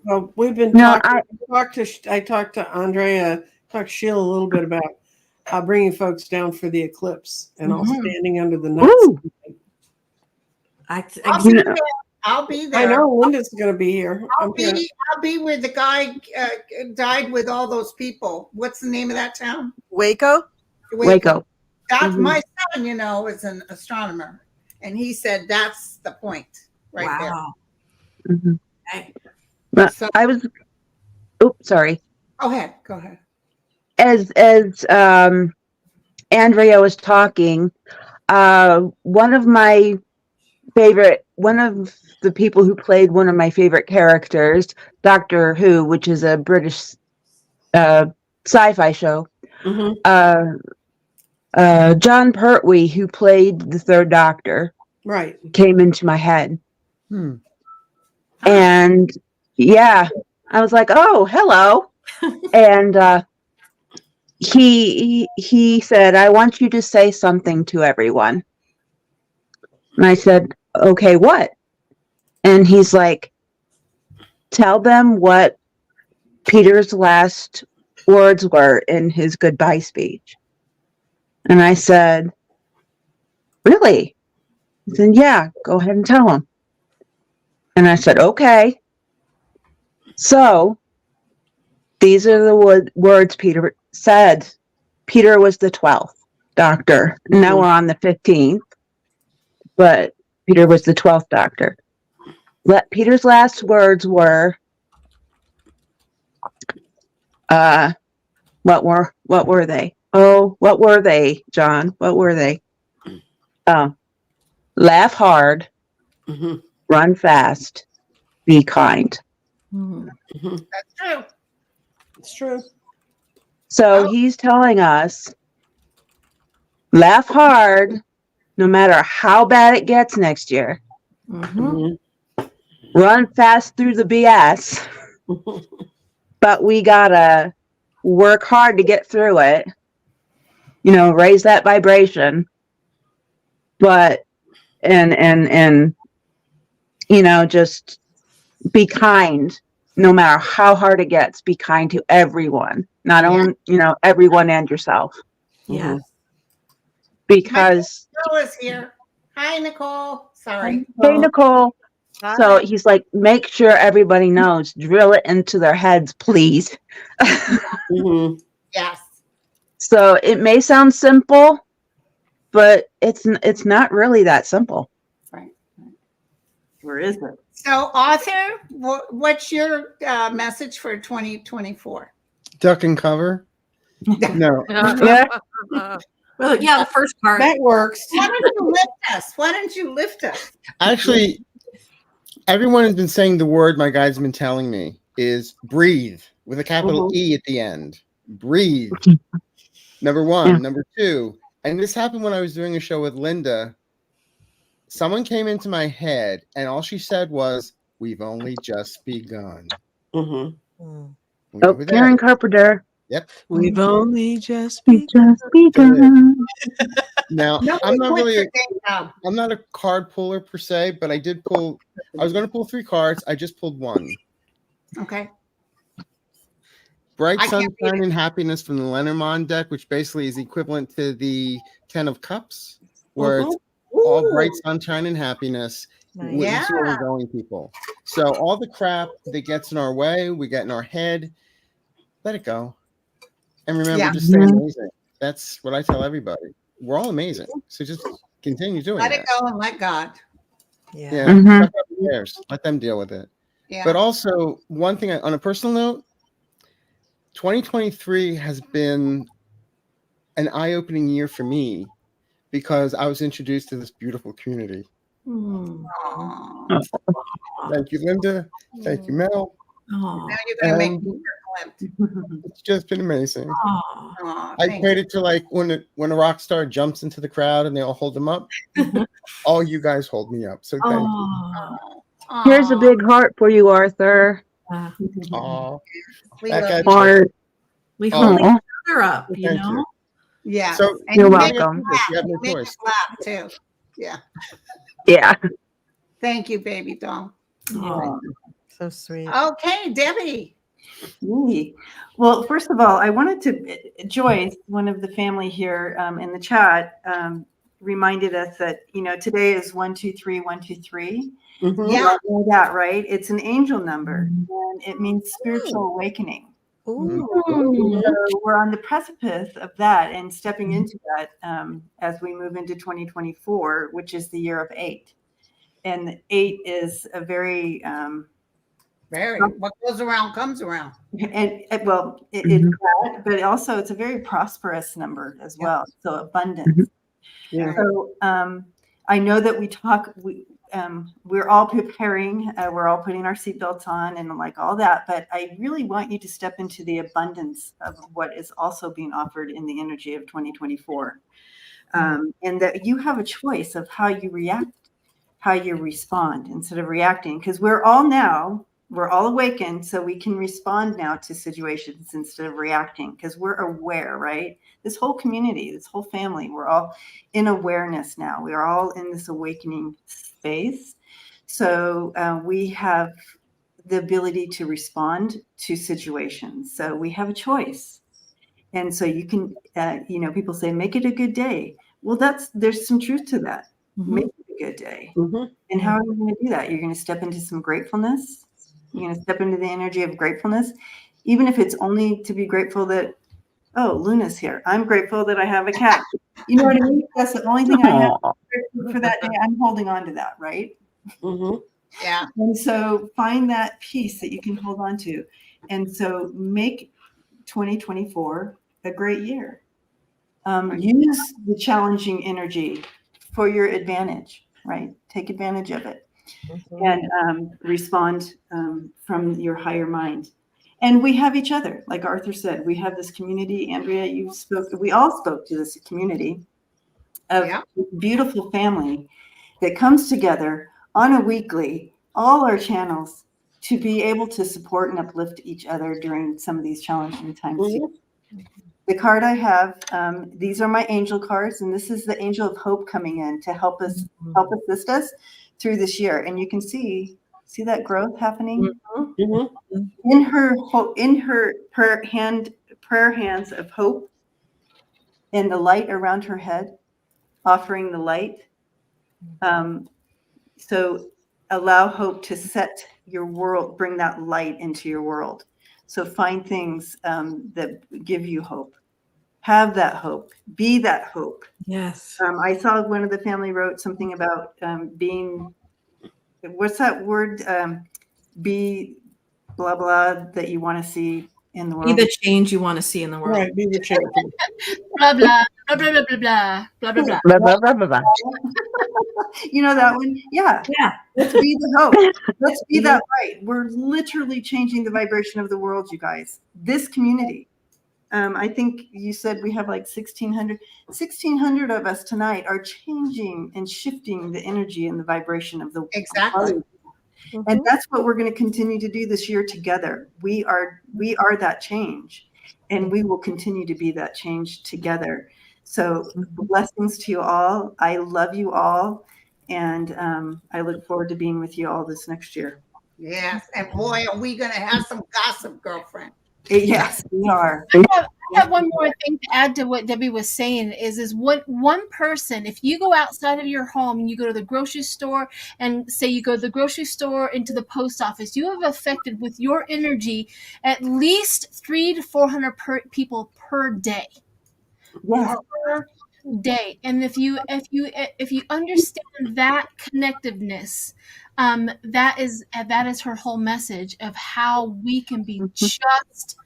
Well, we've been No, talking. I talked to Andrea, talked to Sheila a little bit about bringing folks down for the eclipse and all standing under the nuts. Ooh. I'll be there. I know Linda's going to be here. I'll be where the guy died with all those people. What's the name of that town? Waco? Waco. That's my son, is an astronomer. And he said that's the point right there. Mhm. Okay. But So- I was, oops, sorry. Go ahead. As Andrea was talking, one of the people who played one of my favorite characters, Doctor Who, which is a British sci-fi show, John Pertwee, who played the Third Doctor, Right. came into my head. And yeah, I was like, oh, hello. And he said, I want you to say something to everyone. And I said, okay, what? And he's like, tell them what Peter's last words were in his goodbye speech. And I said, really? He said, yeah, go ahead and tell him. And I said, okay. So these are the words Peter said. Peter was the 12th Doctor. Now we're on the 15th, but Peter was the 12th Doctor. Peter's last words were, what were they? Oh, what were they, John? What were they? Laugh hard, run fast, be kind. That's true. It's true. So he's telling us, laugh hard, no matter how bad it gets next year. Run fast through the BS. But we gotta work hard to get through it. Raise that vibration. But and just be kind. No matter how hard it gets, be kind to everyone. Not only, everyone and yourself. Yeah. Because Nicole is here. Hi, Nicole. Sorry. hey, Nicole. So he's like, make sure everybody knows, drill it into their heads, please. Yes. So it may sound simple, but it's not really that simple. Right. Where is it? So, author, what's your message for 2024? Duck and cover? No. Well, yeah, the first part. That works. Why don't you lift us? Actually, everyone has been saying the word my guide's been telling me is breathe with a capital E at the end. Breathe. Number one. Yeah. Number two. And this happened when I was doing a show with Linda. someone came into my head, and all she said was, "We've only just begun." Mhm. We know Oh, who that Karen is. Carpenter. Yep. We've only just We begun. just begun. Now, Nobody I'm not quits really. their day job. I'm not a card puller per se, but I did pull. I was going to pull 3 cards. I just pulled 1. Okay. Bright I can't read Sunshine and Happiness from the Lenormand deck, which basically is equivalent to the 10 of Cups, where it's all bright sunshine and happiness. Nice. This is where Yeah. we're going, people. So all the crap that gets in our way, we get in our head, let it go. And remember, Yeah. just stay amazing. That's what I tell everybody. We're all amazing. So just continue doing Let that. it go and let God. Yeah. Yeah. Mhm. Let them cares. Let them deal with it. Yeah. But also, one thing on a personal note, 2023 has been an eye-opening year for me because I was introduced to this beautiful community. Aw. Thank you, Linda. Thank you, Mel. Oh, Now you're gonna make And me verklempt. it's just been amazing. oh. Aw, I thank equate it to like when a rock star jumps into the crowd and they all hold them up. All you guys hold me up. So thank you. Oh. you. Here's a Aw, big heart for you, Arthur. Aw, we that love guy- you. Heart. We Oh. hold each Aw. other up, you Thank know? you. Yeah. So And You're you make us welcome. laugh. You have no You make choice. us laugh too. Yeah. Yeah. Thank you, baby doll. Oh. So sweet. Okay, Debbie. Me. Well, first of all, I wanted to, Joyce, one of the family here in the chat, reminded us that, today is 123, 123. Mhm. You Yeah. all know that, right? It's an angel number, and it means spiritual awakening. Ooh. So we're on the precipice of that and stepping into that as we move into 2024, which is the year of 8. And 8 is a very Very. What goes around comes around. it's that, but also it's a very prosperous number as Yeah. well. So abundance. Yeah. So I know that we're all preparing, we're all putting our seatbelts on and like all that, but I really want you to step into the abundance of what is also being offered in the energy of 2024. And that you have a choice of how you react, how you respond instead of reacting, because we're all awakened, so we can respond now to situations instead of reacting because we're aware, right? This whole community, this whole family, we're all in awareness now. We are all in this awakening space. So we have the ability to respond to situations. So we have a choice. And so you can, people say, make it a good day. Well, there's some truth to that. Make it a good day. Mhm. And how are you going to do that? You're going to step into some gratefulness. You're going to step into the energy of gratefulness, even if it's only to be grateful that, oh, Luna's here. I'm grateful that I have a cat. You know what I mean? That's the only thing I have for that day. I'm holding on to that, right? Mhm. Yeah. And so find that piece that you can hold on to. And so make 2024 a great year. Use the challenging energy for your advantage, right? Take advantage of it and respond from your higher mind. And we have each other, like Arthur said, we have this community. Andrea, we all spoke to this community of beautiful family that comes together on a weekly, all our channels, to be able to support and uplift each other during some of these challenging times. The card I have, these are my angel cards, and this is the angel of hope coming in to help assist us through this year. And you can see that growth happening in her prayer hands of hope, and the light around her head, offering the light. So allow hope to set your world, bring that light into your world. So find things that give you hope. Have that hope. Be that hope. Yes. I saw one of the family wrote something about being, what's that word? Be blah, blah, that you want to see in the world. Be the change you want to see in the world. Right, be the change. Blah, blah, blah, blah, blah, blah, blah, blah, blah, blah. Blah, blah, blah, blah, blah. You know that one? Yeah. Let's be the hope. Let's be that light. We're literally changing the vibration of the world, you guys. This community. I think you said we have like 1,600 of us tonight are changing and shifting the energy and the vibration of the Exactly. and that's what we're going to continue to do this year together. We are that change, and we will continue to be that change together. So blessings to you all. I love you all, and I look forward to being with you all this next year. Yes. And boy, are we going to have some gossip, girlfriend. Yes, we are. I have one more thing to add to what Debbie was saying is what one person, if you go outside of your home and you go to the grocery store and say you go to the grocery store into the post office, you have affected with your energy at least 300 to 400 people per day. Yes. Per day. And if you understand that connectiveness, that is her whole message of how we can be just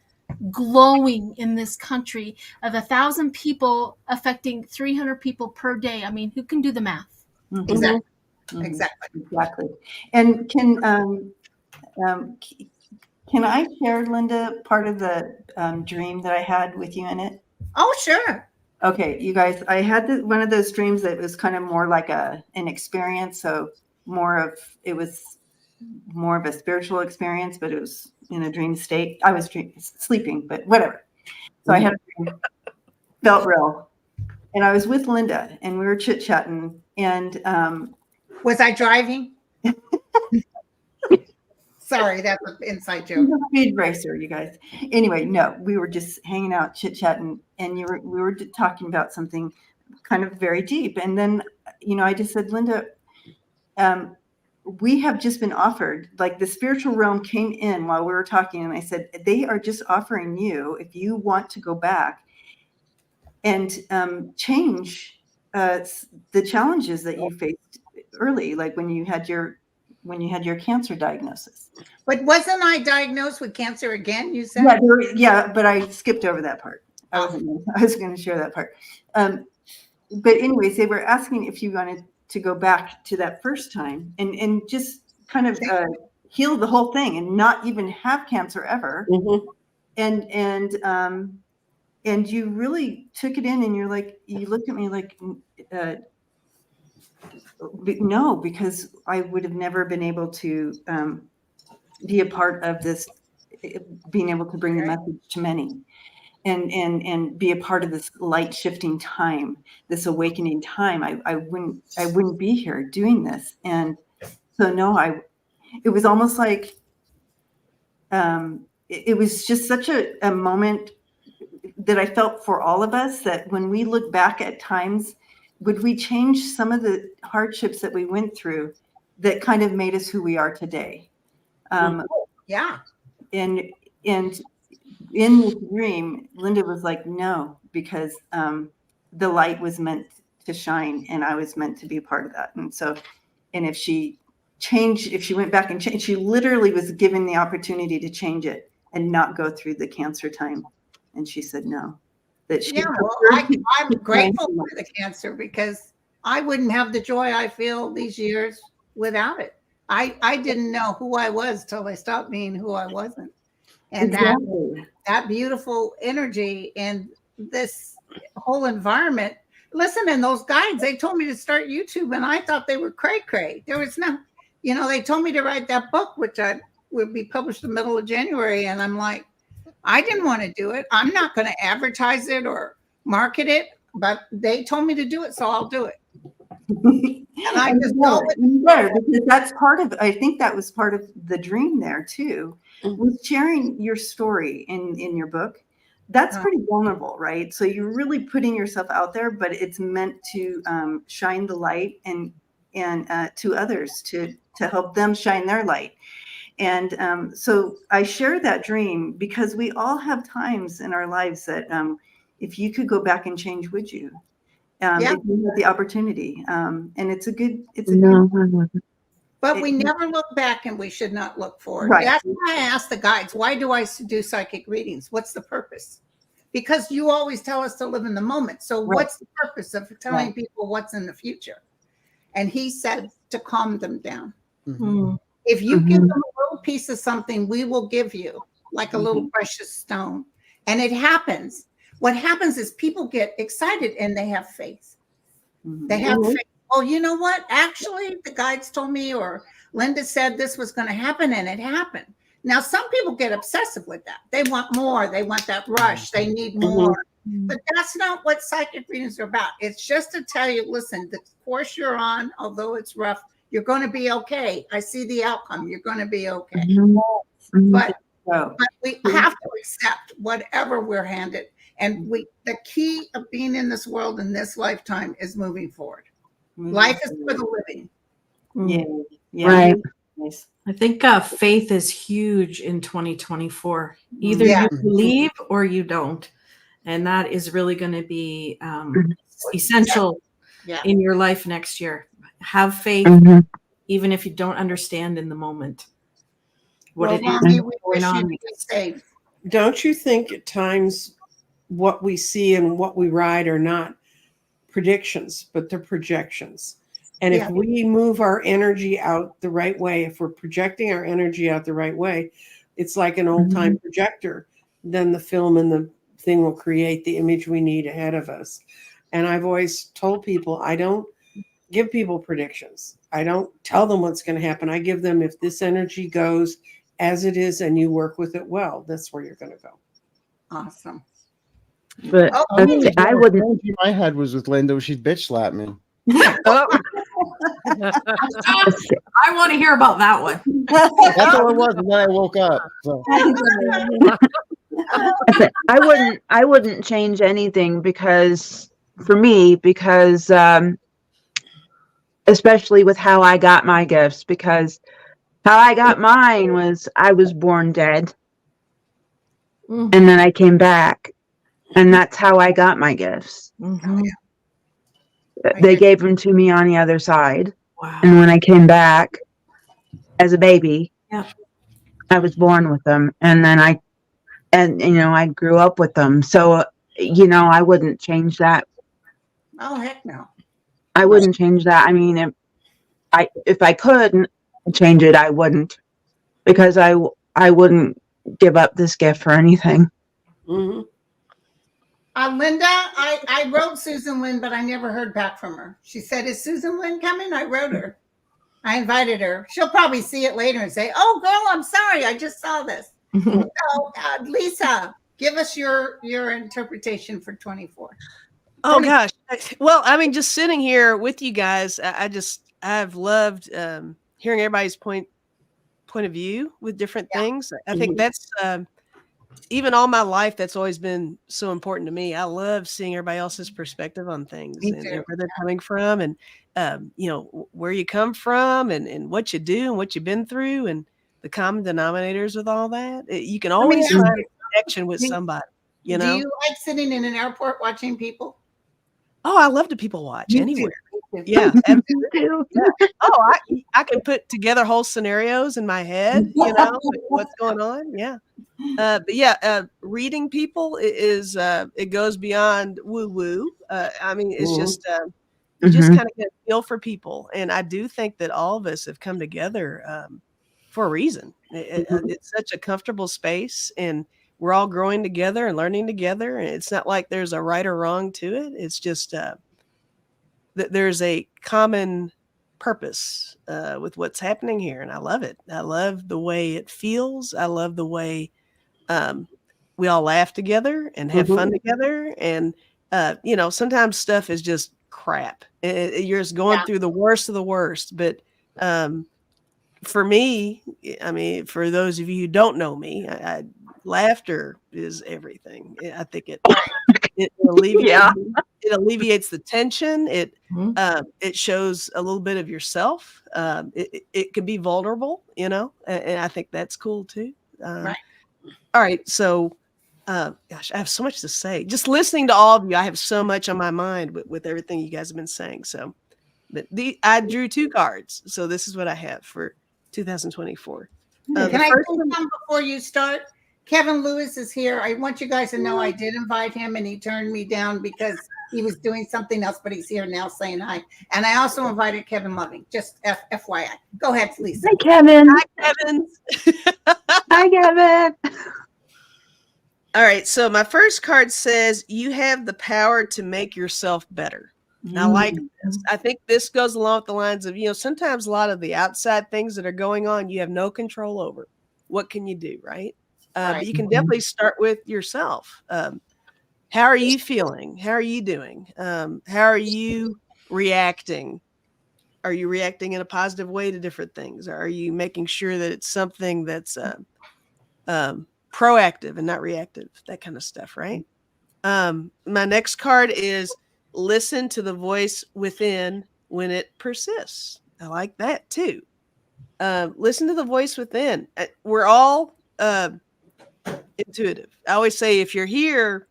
glowing in this country of 1,000 people affecting 300 people per day. I mean, who can do the math? Exactly. Mhm. Exactly. And can I share, Linda, part of the dream that I had with you in it? Oh, sure. Okay, you guys, I had one of those dreams that was kind of more like an experience. So it was more of a spiritual experience, but it was in a dream state. I was sleeping, but whatever. So I had a dream, felt real. And I was with Linda and we were chit-chatting and was I driving? Sorry, that's an inside joke. Speed racer, you guys. Anyway, no, we were just hanging out, chit-chatting, and we were talking about something kind of very deep. And then, I just said, Linda, we have just been offered, like the spiritual realm came in while we were talking, and I said, they are just offering you, if you want to go back and change the challenges that you faced early, like when you had your cancer diagnosis. But wasn't I diagnosed with cancer again, you said? Yeah, but I skipped over that part. I was going to share that part. But anyways, they were asking if you wanted to go back to that first time and just kind of heal the whole thing and not even have cancer ever. Mm-hmm. And you really took it in and you're like, you looked at me like, no, because I would have never been able to be a part of this, being able to bring the message to many and be a part of this light shifting time, this awakening time. I wouldn't be here doing this. And so no, it was almost like it was just such a moment that I felt for all of us, that when we look back at times, would we change some of the hardships that we went through that kind of made us who we are today? Yeah. And in this dream, Linda was like, no, because the light was meant to shine and I was meant to be a part of that. And so, and if she went back and changed, she literally was given the opportunity to change it and not go through the cancer time. And she said no. I'm grateful for the cancer because I wouldn't have the joy I feel these years without it. I didn't know who I was till I stopped being who I wasn't. And that beautiful energy and this whole environment. Listen, and those guides, they told me to start YouTube and I thought they were cray-cray. There was no, they told me to write that book, which would be published the middle of January. And I'm like, I didn't want to do it. I'm not going to advertise it or market it, but they told me to do it, so I'll do it. And I just know because that's part of. I think that was part of the dream there too, was sharing your story in your book. That's pretty vulnerable, right? So you're really putting yourself out there, but it's meant to shine the light and to others to help them shine their light. And so I share that dream because we all have times in our lives that if you could go back and change, would you? If you had the opportunity. And it's a good. But we never look back and we should not look forward. Right. That's why I ask the guides, why do I do psychic readings? What's the purpose? Because you always tell us to live in the moment. So what's the purpose of telling people what's in the future? And he said to calm them down. Mm-hmm. If you give them a little piece of something, we will give you like a little precious stone. And it happens. What happens is people get excited and they have faith. They have faith. Oh, you know what? Actually, the guides told me, or Linda said this was going to happen, and it happened. Now, some people get obsessive with that. They want more. They want that rush. They need more. But that's not what psychic readings are about. It's just to tell you, listen, the course you're on, although it's rough, you're going to be okay. I see the outcome. You're going to be okay. But we have to accept whatever we're handed. And the key of being in this world in this lifetime is moving forward. Life is for the living. Right. I think faith is huge in 2024. Either you believe or you don't. And that is really going to be essential in your life next year. Have faith, even if you don't understand in the moment what it is going on. Don't you think at times what we see and what we write are not predictions, but they're projections? And if we move our energy out the right way, if we're projecting our energy out the right way, it's like an old time projector. Then the film and the thing will create the image we need ahead of us. And I've always told people, I don't give people predictions. I don't tell them what's going to happen. I give them, if this energy goes as it is and you work with it well, that's where you're going to go. Awesome. But I wouldn't. The energy I had was with Linda. She'd bitch slap me. I want to hear about that one. That's all it was. And then I woke up. So. I wouldn't change anything because especially with how I got my gifts, because how I got mine was I was born dead and then I came back, and that's how I got my gifts. They gave them to me on the other side. Wow. And when I came back as a baby, I was born with them, and then I grew up with them. So, I wouldn't change that. Oh, heck no. I wouldn't change that. I mean, if I could change it, I wouldn't, because I wouldn't give up this gift for anything. Linda, I wrote Susan Lynn, but I never heard back from her. She said, is Susan Lynn coming? I wrote her. I invited her. She'll probably see it later and say, oh, girl, I'm sorry. I just saw this. So, Lisa, give us your interpretation for 24. Oh, gosh. Well, I mean, just sitting here with you guys, I've loved hearing everybody's point of view with different things. I think that's even all my life, that's always been so important to me. I love seeing everybody else's perspective on things and where they're coming from, and where you come from, and what you do and what you've been through, and the common denominators with all that. You can always find a connection with somebody. Do you like sitting in an airport watching people? Oh, I love to people watch anywhere. Yeah, absolutely. Oh, I can put together whole scenarios in my head, what's going on. Yeah. Reading people is it goes beyond woo woo. I mean, it's just you just kind of get a feel for people, and I do think that all of us have come together for a reason. It's such a comfortable space, and we're all growing together and learning together. And it's not like there's a right or wrong to it. It's just that there's a common purpose with what's happening here, and I love it. I love the way it feels. I love the way we all laugh together and have fun together. And sometimes stuff is just crap. You're just going through the worst of the worst. But for me, I mean, for those of you who don't know me, laughter is everything. I think it alleviates the tension. It shows a little bit of yourself. It can be vulnerable, and I think that's cool too. Right. All right. So, gosh, I have so much to say. Just listening to all of you, I have so much on my mind with everything you guys have been saying. So, but I drew 2 cards. So this is what I have for 2024. Can I say something before you start? Kevin Lewis is here. I want you guys to know I did invite him, and he turned me down because he was doing something else, but he's here now saying hi. And I also invited Kevin Loving, just FYI. Go ahead, Lisa. Hi, Kevin. Hi, Kevin. Hi, Kevin. All right. So my first card says you have the power to make yourself better. I like this. I think this goes along with the lines of, sometimes a lot of the outside things that are going on, you have no control over. What can you do, right? But you can definitely start with yourself. How are you feeling? How are you doing? How are you reacting? Are you reacting in a positive way to different things? Are you making sure that it's something that's proactive and not reactive? That kind of stuff, right? My next card is listen to the voice within when it persists. I like that too. Listen to the voice within. We're all intuitive. I always say if you're here,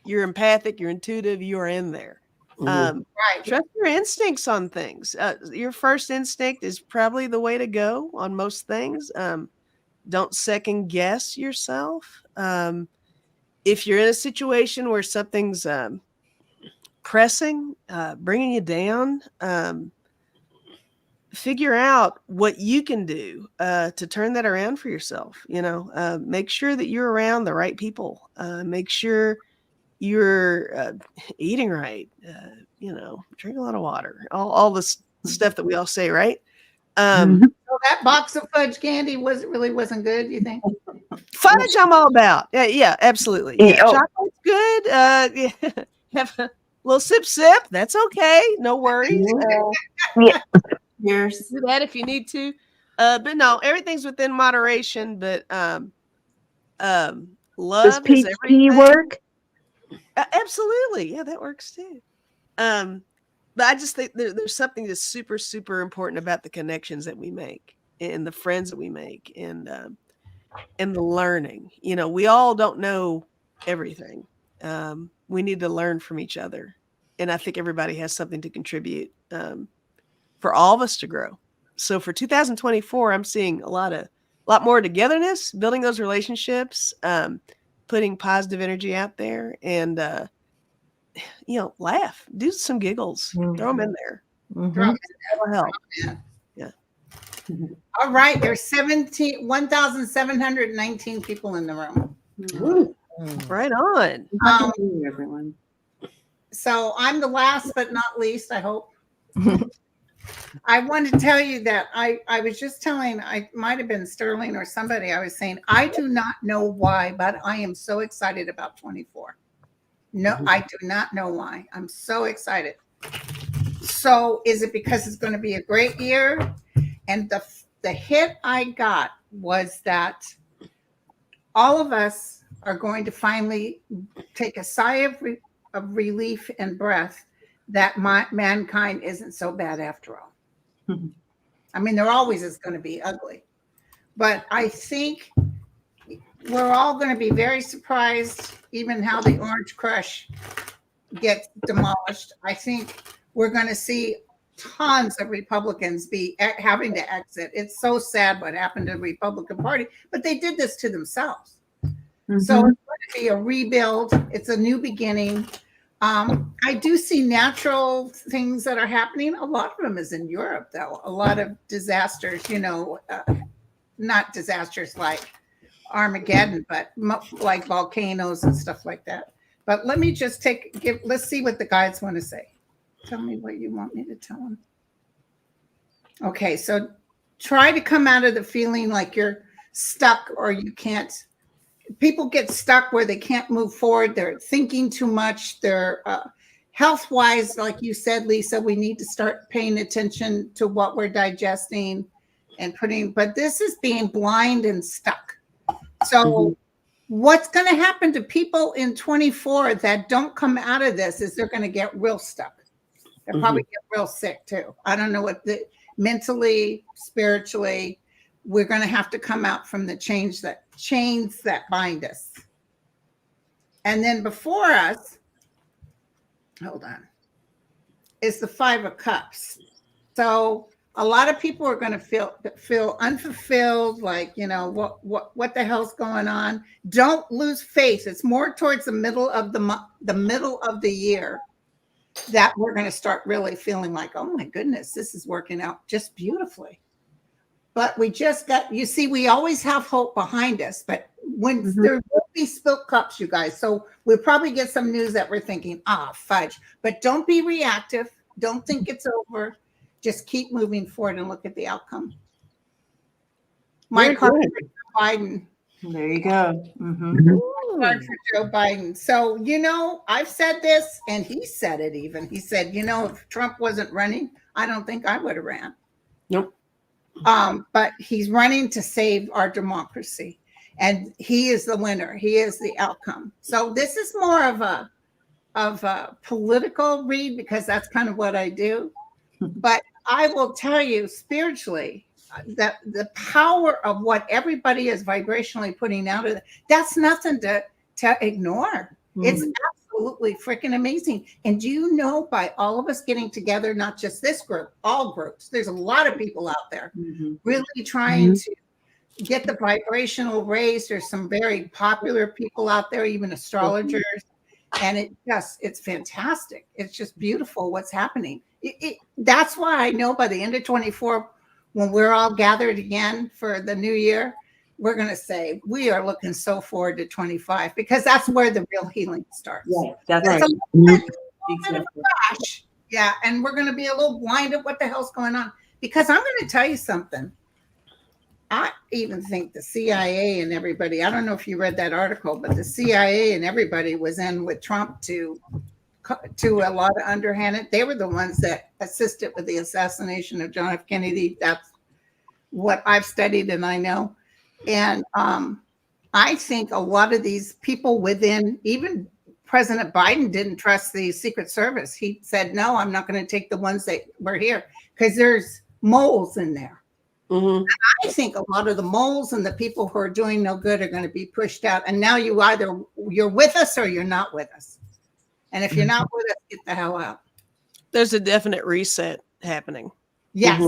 you're empathic, you're intuitive, you are in there. Right. Trust your instincts on things. Your first instinct is probably the way to go on most things. Don't second guess yourself. If you're in a situation where something's pressing, bringing you down, figure out what you can do to turn that around for yourself. Make sure that you're around the right people. Make sure you're eating right. Drink a lot of water. All this stuff that we all say, right? So that box of fudge candy wasn't good, you think? Fudge, I'm all about. Yeah, absolutely. Yeah, chocolate's good. Yeah. Have a little sip. That's okay. No worries. Cheers. Do that if you need to. But no, everything's within moderation. But love Does is peach tea everything. work? Absolutely. Yeah, that works too. But I just think there's something that's super, super important about the connections that we make and the friends that we make and the learning. We all don't know everything. We need to learn from each other. And I think everybody has something to contribute for all of us to grow. So for 2024, I'm seeing a lot more togetherness, building those relationships, putting positive energy out there, and laugh, do some giggles, throw them in there. That'll help. Yeah. All right, there's 1,719 people in the room. Right on. Everyone. So I'm the last but not least, I hope. I want to tell you that I was just telling, I might have been Sterling or somebody, I was saying, I do not know why, but I am so excited about 24. No, I do not know why. I'm so excited. So is it because it's going to be a great year? And the hit I got was that all of us are going to finally take a sigh of relief and breath that mankind isn't so bad after all. I mean, there always is going to be ugly, but I think we're all going to be very surprised even how the Orange Crush gets demolished. I think we're going to see tons of Republicans be having to exit. It's so sad what happened to the Republican Party, but they did this to themselves. So it's going to be a rebuild. It's a new beginning. I do see natural things that are happening. A lot of them is in Europe, though. A lot of disasters, not disasters like Armageddon, but like volcanoes and stuff like that. But let me just let's see what the guides want to say. Tell me what you want me to tell them. Okay, so try to come out of the feeling like you're stuck or you can't. People get stuck where they can't move forward. They're thinking too much. They're health-wise, like you said, Lisa, we need to start paying attention to what we're digesting and but this is being blind and stuck. So what's going to happen to people in 24 that don't come out of this is they're going to get real stuck. They'll probably get real sick too. I don't know what mentally, spiritually, we're going to have to come out from the chains that bind us. And then before us, hold on, is the 5 of Cups. So a lot of people are going to feel unfulfilled, like, what the hell's going on? Don't lose faith. It's more towards the middle of the year that we're going to start really feeling like, oh my goodness, this is working out just beautifully. but we just got, you see, we always have hope behind us, but when there will be spilt cups, you guys. So we'll probably get some news that we're thinking, fudge, but don't be reactive. Don't think it's over. Just keep moving forward and look at the outcome. My card for Joe Biden. There you go. Card for Joe Biden. So, I've said this, and he said it even. He said, if Trump wasn't running, I don't think I would have ran. Nope. But he's running to save our democracy, and he is the winner. He is the outcome. So this is more of a political read, because that's kind of what I do. But I will tell you spiritually that the power of what everybody is vibrationally putting out, that's nothing to ignore. It's absolutely freaking amazing. And do you know, by all of us getting together, not just this group, all groups, there's a lot of people out there really trying to get the vibrational raised. There's some very popular people out there, even astrologers. And it's fantastic. It's just beautiful what's happening. That's why I know by the end of 24, when we're all gathered again for the new year, we're going to say we are looking so forward to 25, because that's where the real healing starts. Yeah, that's It's right. a little bit of a rush. Yeah, and we're going to be a little blinded what the hell's going on. Because I'm going to tell you something. I even think the CIA and everybody, I don't know if you read that article, but the CIA and everybody was in with Trump to a lot of underhanded. They were the ones that assisted with the assassination of John F. Kennedy. That's what I've studied and I know. And I think a lot of these people within, even President Biden didn't trust the Secret Service. He said, no, I'm not going to take the ones that were here, because there's moles in there. And I think a lot of the moles and the people who are doing no good are going to be pushed out. And now you're with us or you're not with us. And if you're not with us, get the hell out. There's a definite reset happening. Yes,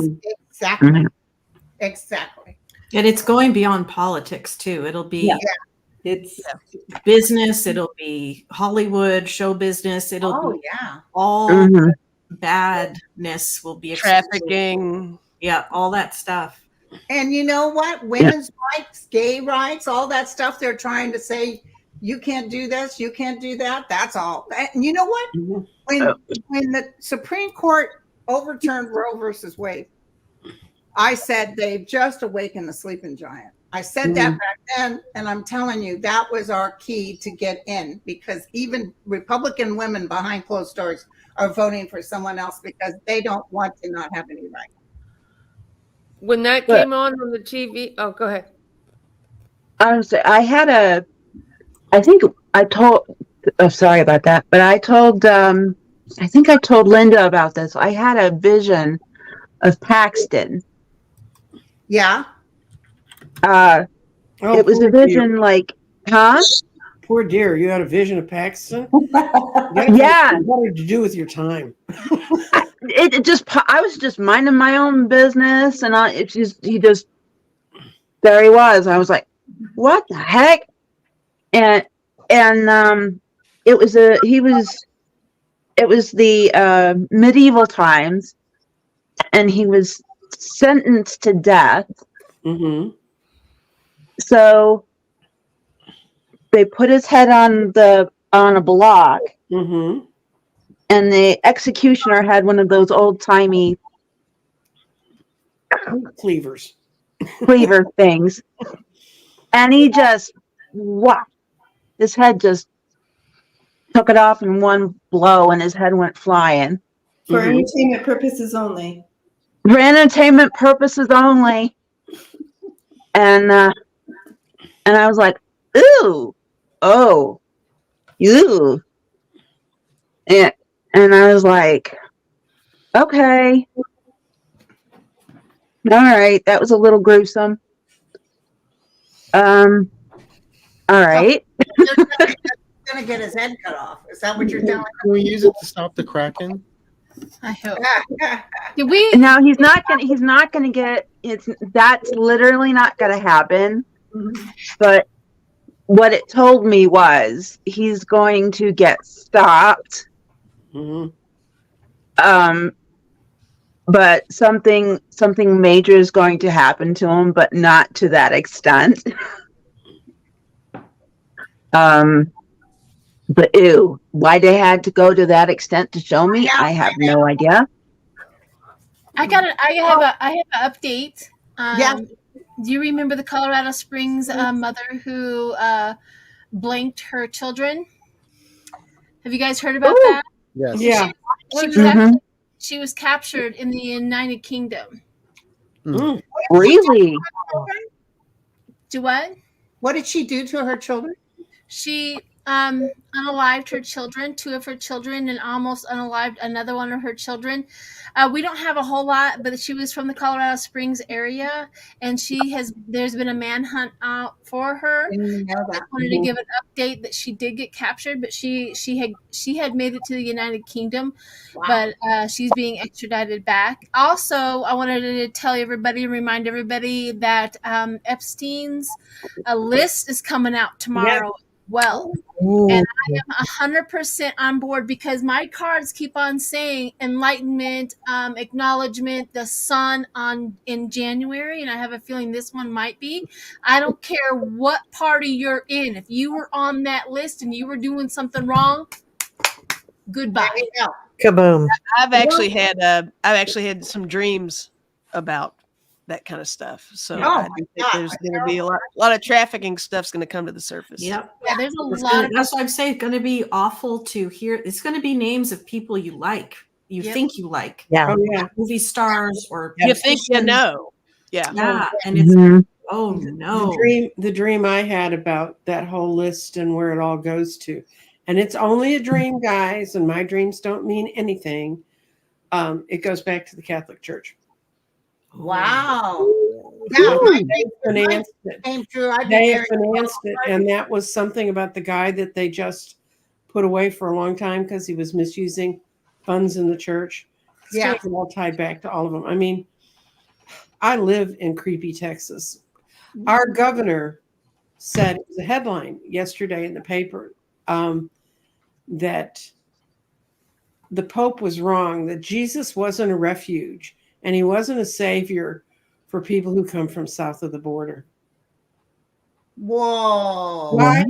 exactly. Exactly. And it's going beyond politics too. It'll be It's business. It'll be Hollywood, show business. It'll be yeah. all badness will be exposed. Trafficking. Yeah, all that stuff. And you know what? Women's rights, gay rights, all that stuff. They're trying to say, you can't do this, you can't do that. That's all. And you know what? When the Supreme Court overturned Roe versus Wade, I said they've just awakened the sleeping giant. I said that back then, and I'm telling you, that was our key to get in, because even Republican women behind closed doors are voting for someone else because they don't want to not have any rights. When that came on the TV, go ahead. Sorry about that, but I think I told Linda about this. I had a vision of Paxton. Yeah. It was a vision like, Poor dear, you had a vision of Paxton? Yeah. What did you do with your time? I was just minding my own business, and there he was. I was like, what the heck? And it was the medieval times, and he was sentenced to death. So they put his head on a block, and the executioner had one of those old-timey cleaver things, and he just his head just took it off in one blow, and his head went flying. for entertainment purposes only. For entertainment purposes only. And I was like, ooh, oh, ew. And I was like, okay. All right, that was a little gruesome. All right. He's gonna get his head cut off. Is that what you're telling me? Can we use it to stop the Kraken? I hope. Did we? No, he's not gonna get. That's literally not gonna happen. But what it told me was he's going to get stopped. but something major is going to happen to him, but not to that extent. But ew, why they had to go to that extent to show me, I have no idea. I have an update. Yeah. Do you remember the Colorado Springs mother who blanked her children? Have you guys heard about that? Yes. Yeah. She was captured in the United Kingdom. Really? Do what? What did she do to her children? She unalived her children, 2 of her children, and almost unalived another one of her children. We don't have a whole lot, but she was from the Colorado Springs area, and there's been a manhunt out for her. Didn't know that. I wanted to give an update that she did get captured, but she had made it to the United Kingdom, but she's being extradited back. Also, I wanted to tell everybody, remind everybody that Epstein's list is coming out tomorrow. Well, and I am 100% on board because my cards keep on saying enlightenment, acknowledgement, the sun in January, and I have a feeling this one might be. I don't care what party you're in. If you were on that list and you were doing something wrong, goodbye. Kaboom. I've actually had some dreams about that kind of stuff. So I do think there's going to be a lot of trafficking stuff's going to come to the surface. Yep. Yeah, there's a lot. That's what I'm saying. It's going to be awful to hear. It's going to be names of people you like, think you like. Yeah. Oh, yeah. Movie stars or You think you know. Yeah. Yeah. And it's oh no. The dream I had about that whole list and where it all goes to. And it's only a dream, guys, and my dreams don't mean anything. It goes back to the Catholic Church. Wow. Yeah, They financed it. came true. They financed it, and that was something about the guy that they just put away for a long time because he was misusing funds in the church. Yeah. It's all tied back to all of them. I mean, I live in creepy Texas. Our governor said, it was a headline yesterday in the paper, that the Pope was wrong, that Jesus wasn't a refuge and he wasn't a savior for people who come from south of the border. Whoa. Why?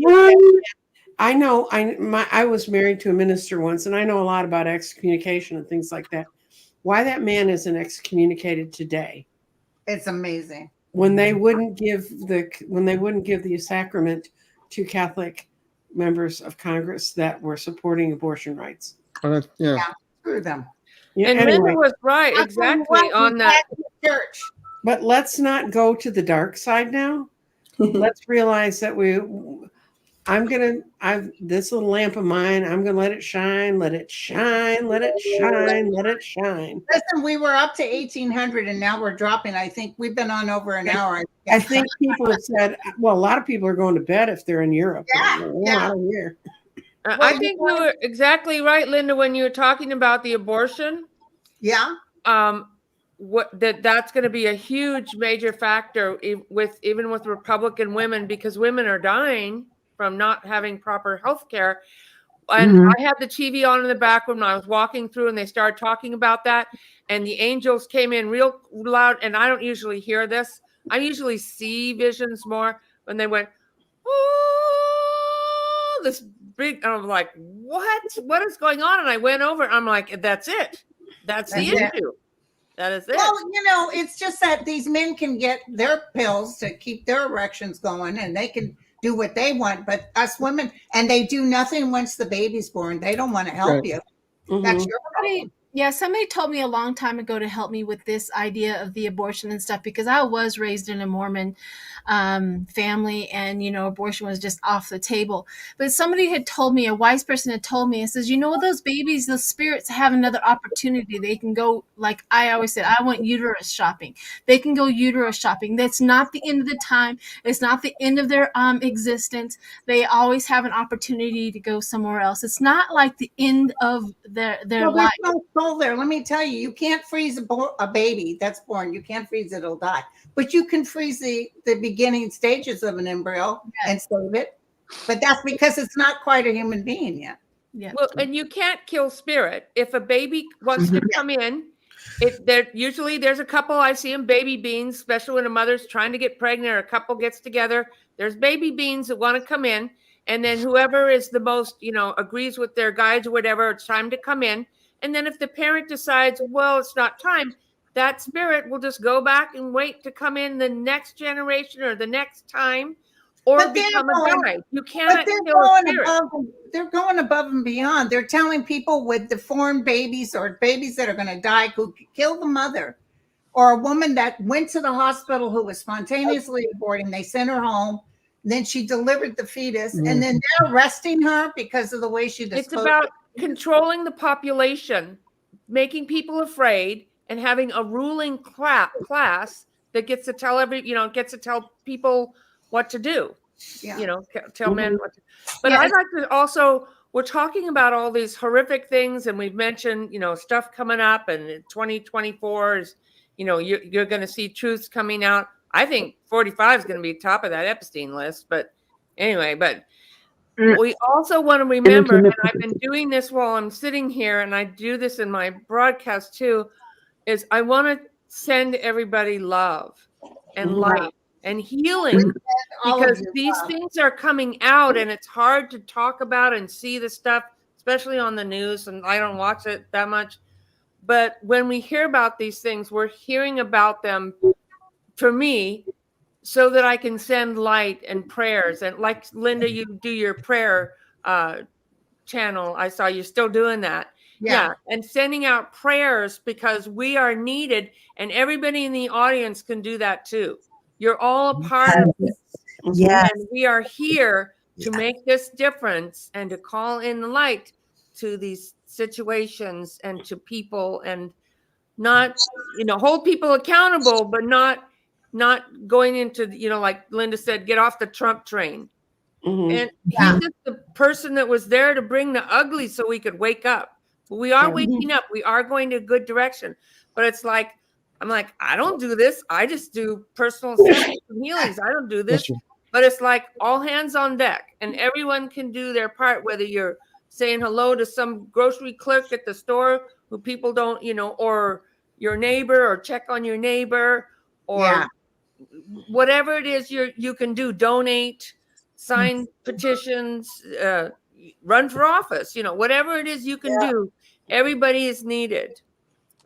I know. I was married to a minister once, and I know a lot about excommunication and things like that. Why that man isn't excommunicated today? It's amazing. When they wouldn't give the sacrament to Catholic members of Congress that were supporting abortion rights. Yeah, screw them. Yeah, and anyway. Linda was right exactly on that. Church. But let's not go to the dark side now. Let's realize that this little lamp of mine, I'm gonna let it shine, let it shine, let it shine, let it shine. Listen, we were up to 1,800 and now we're dropping. I think we've been on over an hour. I think people have said, well, a lot of people are going to bed if they're in Europe. Yeah. Out of here. I think you were exactly right, Linda, when you were talking about the abortion. Yeah. That's going to be a huge major factor even with Republican women, because women are dying from not having proper health care. And I had the TV on in the back when I was walking through and they started talking about that. And the angels came in real loud. And I don't usually hear this. I usually see visions more when they went, oh, this big, and I'm like, what is going on? And I went over, I'm like, that's it. That's the issue. That is it. Well, it's just that these men can get their pills to keep their erections going and they can do what they want. But us women, and they do nothing once the baby's born. They don't want to help you. That's your problem. Yeah, somebody told me a long time ago to help me with this idea of the abortion and stuff, because I was raised in a Mormon family and, abortion was just off the table. But somebody had told me, a wise person had told me, it says, those babies, those spirits have another opportunity. They can go, like I always said, I went uterus shopping. They can go uterus shopping. That's not the end of the time. It's not the end of their existence. They always have an opportunity to go somewhere else. It's not like the end of their life. No soul there. Let me tell you, you can't freeze a baby that's born. You can't freeze it; it'll die. But you can freeze the beginning stages of an embryo and save it. But that's because it's not quite a human being yet. Yeah. Well, and you can't kill spirit. If a baby wants to come in, Usually there's a couple, I see them baby beans, especially when a mother's trying to get pregnant or a couple gets together. There's baby beans that want to come in. And then whoever is the most, agrees with their guides or whatever, it's time to come in. And then if the parent decides, well, it's not time, that spirit will just go back and wait to come in the next generation or the next time, or become a guide. You cannot kill a spirit. They're going above and beyond. They're telling people with deformed babies or babies that are going to die who kill the mother, or a woman that went to the hospital who was spontaneously aborting. They sent her home. Then she delivered the fetus, and then they're arresting her because of the way she disposed. It's about controlling the population, making people afraid, and having a ruling class that gets to tell tell people what to do. Yeah. Tell men what to. But I'd like to also. We're talking about all these horrific things, and we've mentioned, stuff coming up, and 2024 is, you're going to see truths coming out. I think 45 is going to be top of that Epstein list. But anyway, we also want to remember, and I've been doing this while I'm sitting here, and I do this in my broadcast too, is I want to send everybody love and light and healing, because these things are coming out, and it's hard to talk about and see the stuff, especially on the news, and I don't watch it that much. But when we hear about these things, we're hearing about them, for me, so that I can send light and prayers. And like Linda, you do your prayer channel. I saw you still doing that. Yeah. And sending out prayers, because we are needed, and everybody in the audience can do that too. You're all a part of this. Yes. And we are here to make this difference and to call in the light to these situations and to people, and not, hold people accountable, but not going into, like Linda said, get off the Trump train. And he's just the person that was there to bring the ugly so we could wake up. We are waking up. We are going to a good direction. But it's like, I'm like, I don't do this. I just do personal healings. I don't do this. But it's like all hands on deck, and everyone can do their part, whether you're saying hello to some grocery clerk at the store who people don't, or your neighbor, or check on your neighbor, or whatever it is you can do. Donate, sign petitions, run for office, whatever it is you can do. Everybody is needed.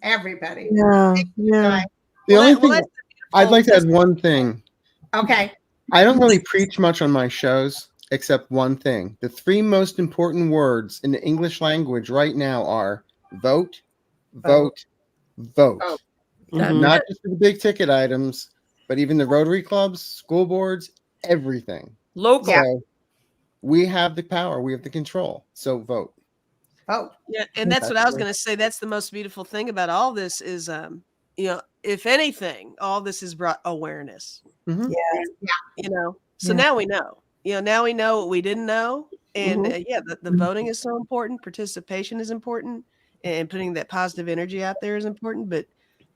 Everybody. The only thing I'd like to add one thing. Okay. I don't really preach much on my shows, except one thing. The three most important words in the English language right now are vote, vote, vote. Not just for the big ticket items, but even the Rotary clubs, school boards, everything. Local. So we have the power. We have the control. So vote. Oh, yeah. And that's what I was going to say. That's the most beautiful thing about all this is, if anything, all this has brought awareness. So now we know. Now we know what we didn't know. And the voting is so important. Participation is important. And putting that positive energy out there is important. But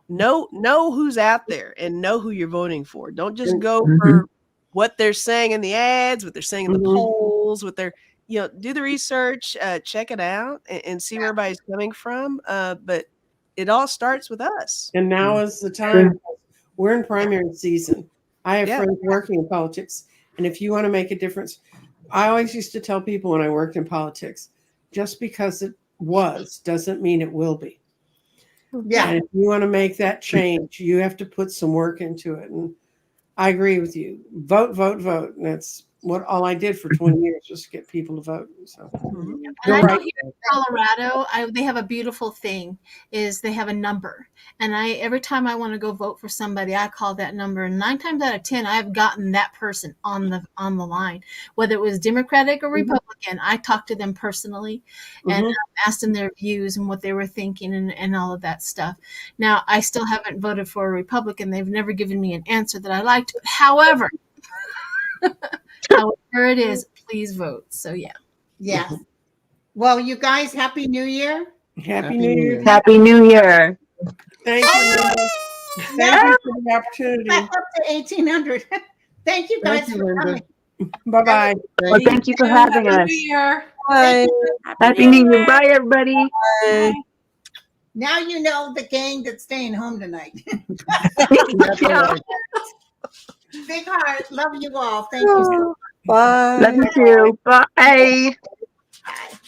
know who's out there and know who you're voting for. Don't just go for what they're saying in the ads, what they're saying in the polls, what they're, do the research, check it out, and see where everybody's coming from. But it all starts with us. And now is the time. We're in primary season. I have friends working in politics. And if you want to make a difference, I always used to tell people when I worked in politics, just because it was doesn't mean it will be. Yeah. And if you want to make that change, you have to put some work into it. And I agree with you. Vote, vote, vote. And that's what all I did for 20 years, just to get people to vote. So And I know here in Colorado, they have a beautiful thing, is they have a number. And every time I want to go vote for somebody, I call that number. And 9 times out of 10, I've gotten that person on the line, whether it was Democratic or Republican. I talked to them personally and asked them their views and what they were thinking and all of that stuff. Now, I still haven't voted for a Republican. They've never given me an answer that I liked. However, however it is, please vote. So yeah. Well, you guys, Happy New Year. Happy New Year. Happy New Year. Thank you, Linda. Thank you for the opportunity. Back up to 1800. Thank you guys for coming. Bye-bye. Well, thank you for having us. Year. Bye. Happy New Year. Bye, everybody. Bye. Now you know the gang that's staying home tonight. Yeah. Big heart. Love you all. Thank you so much. Bye. Love you too. Bye. Bye.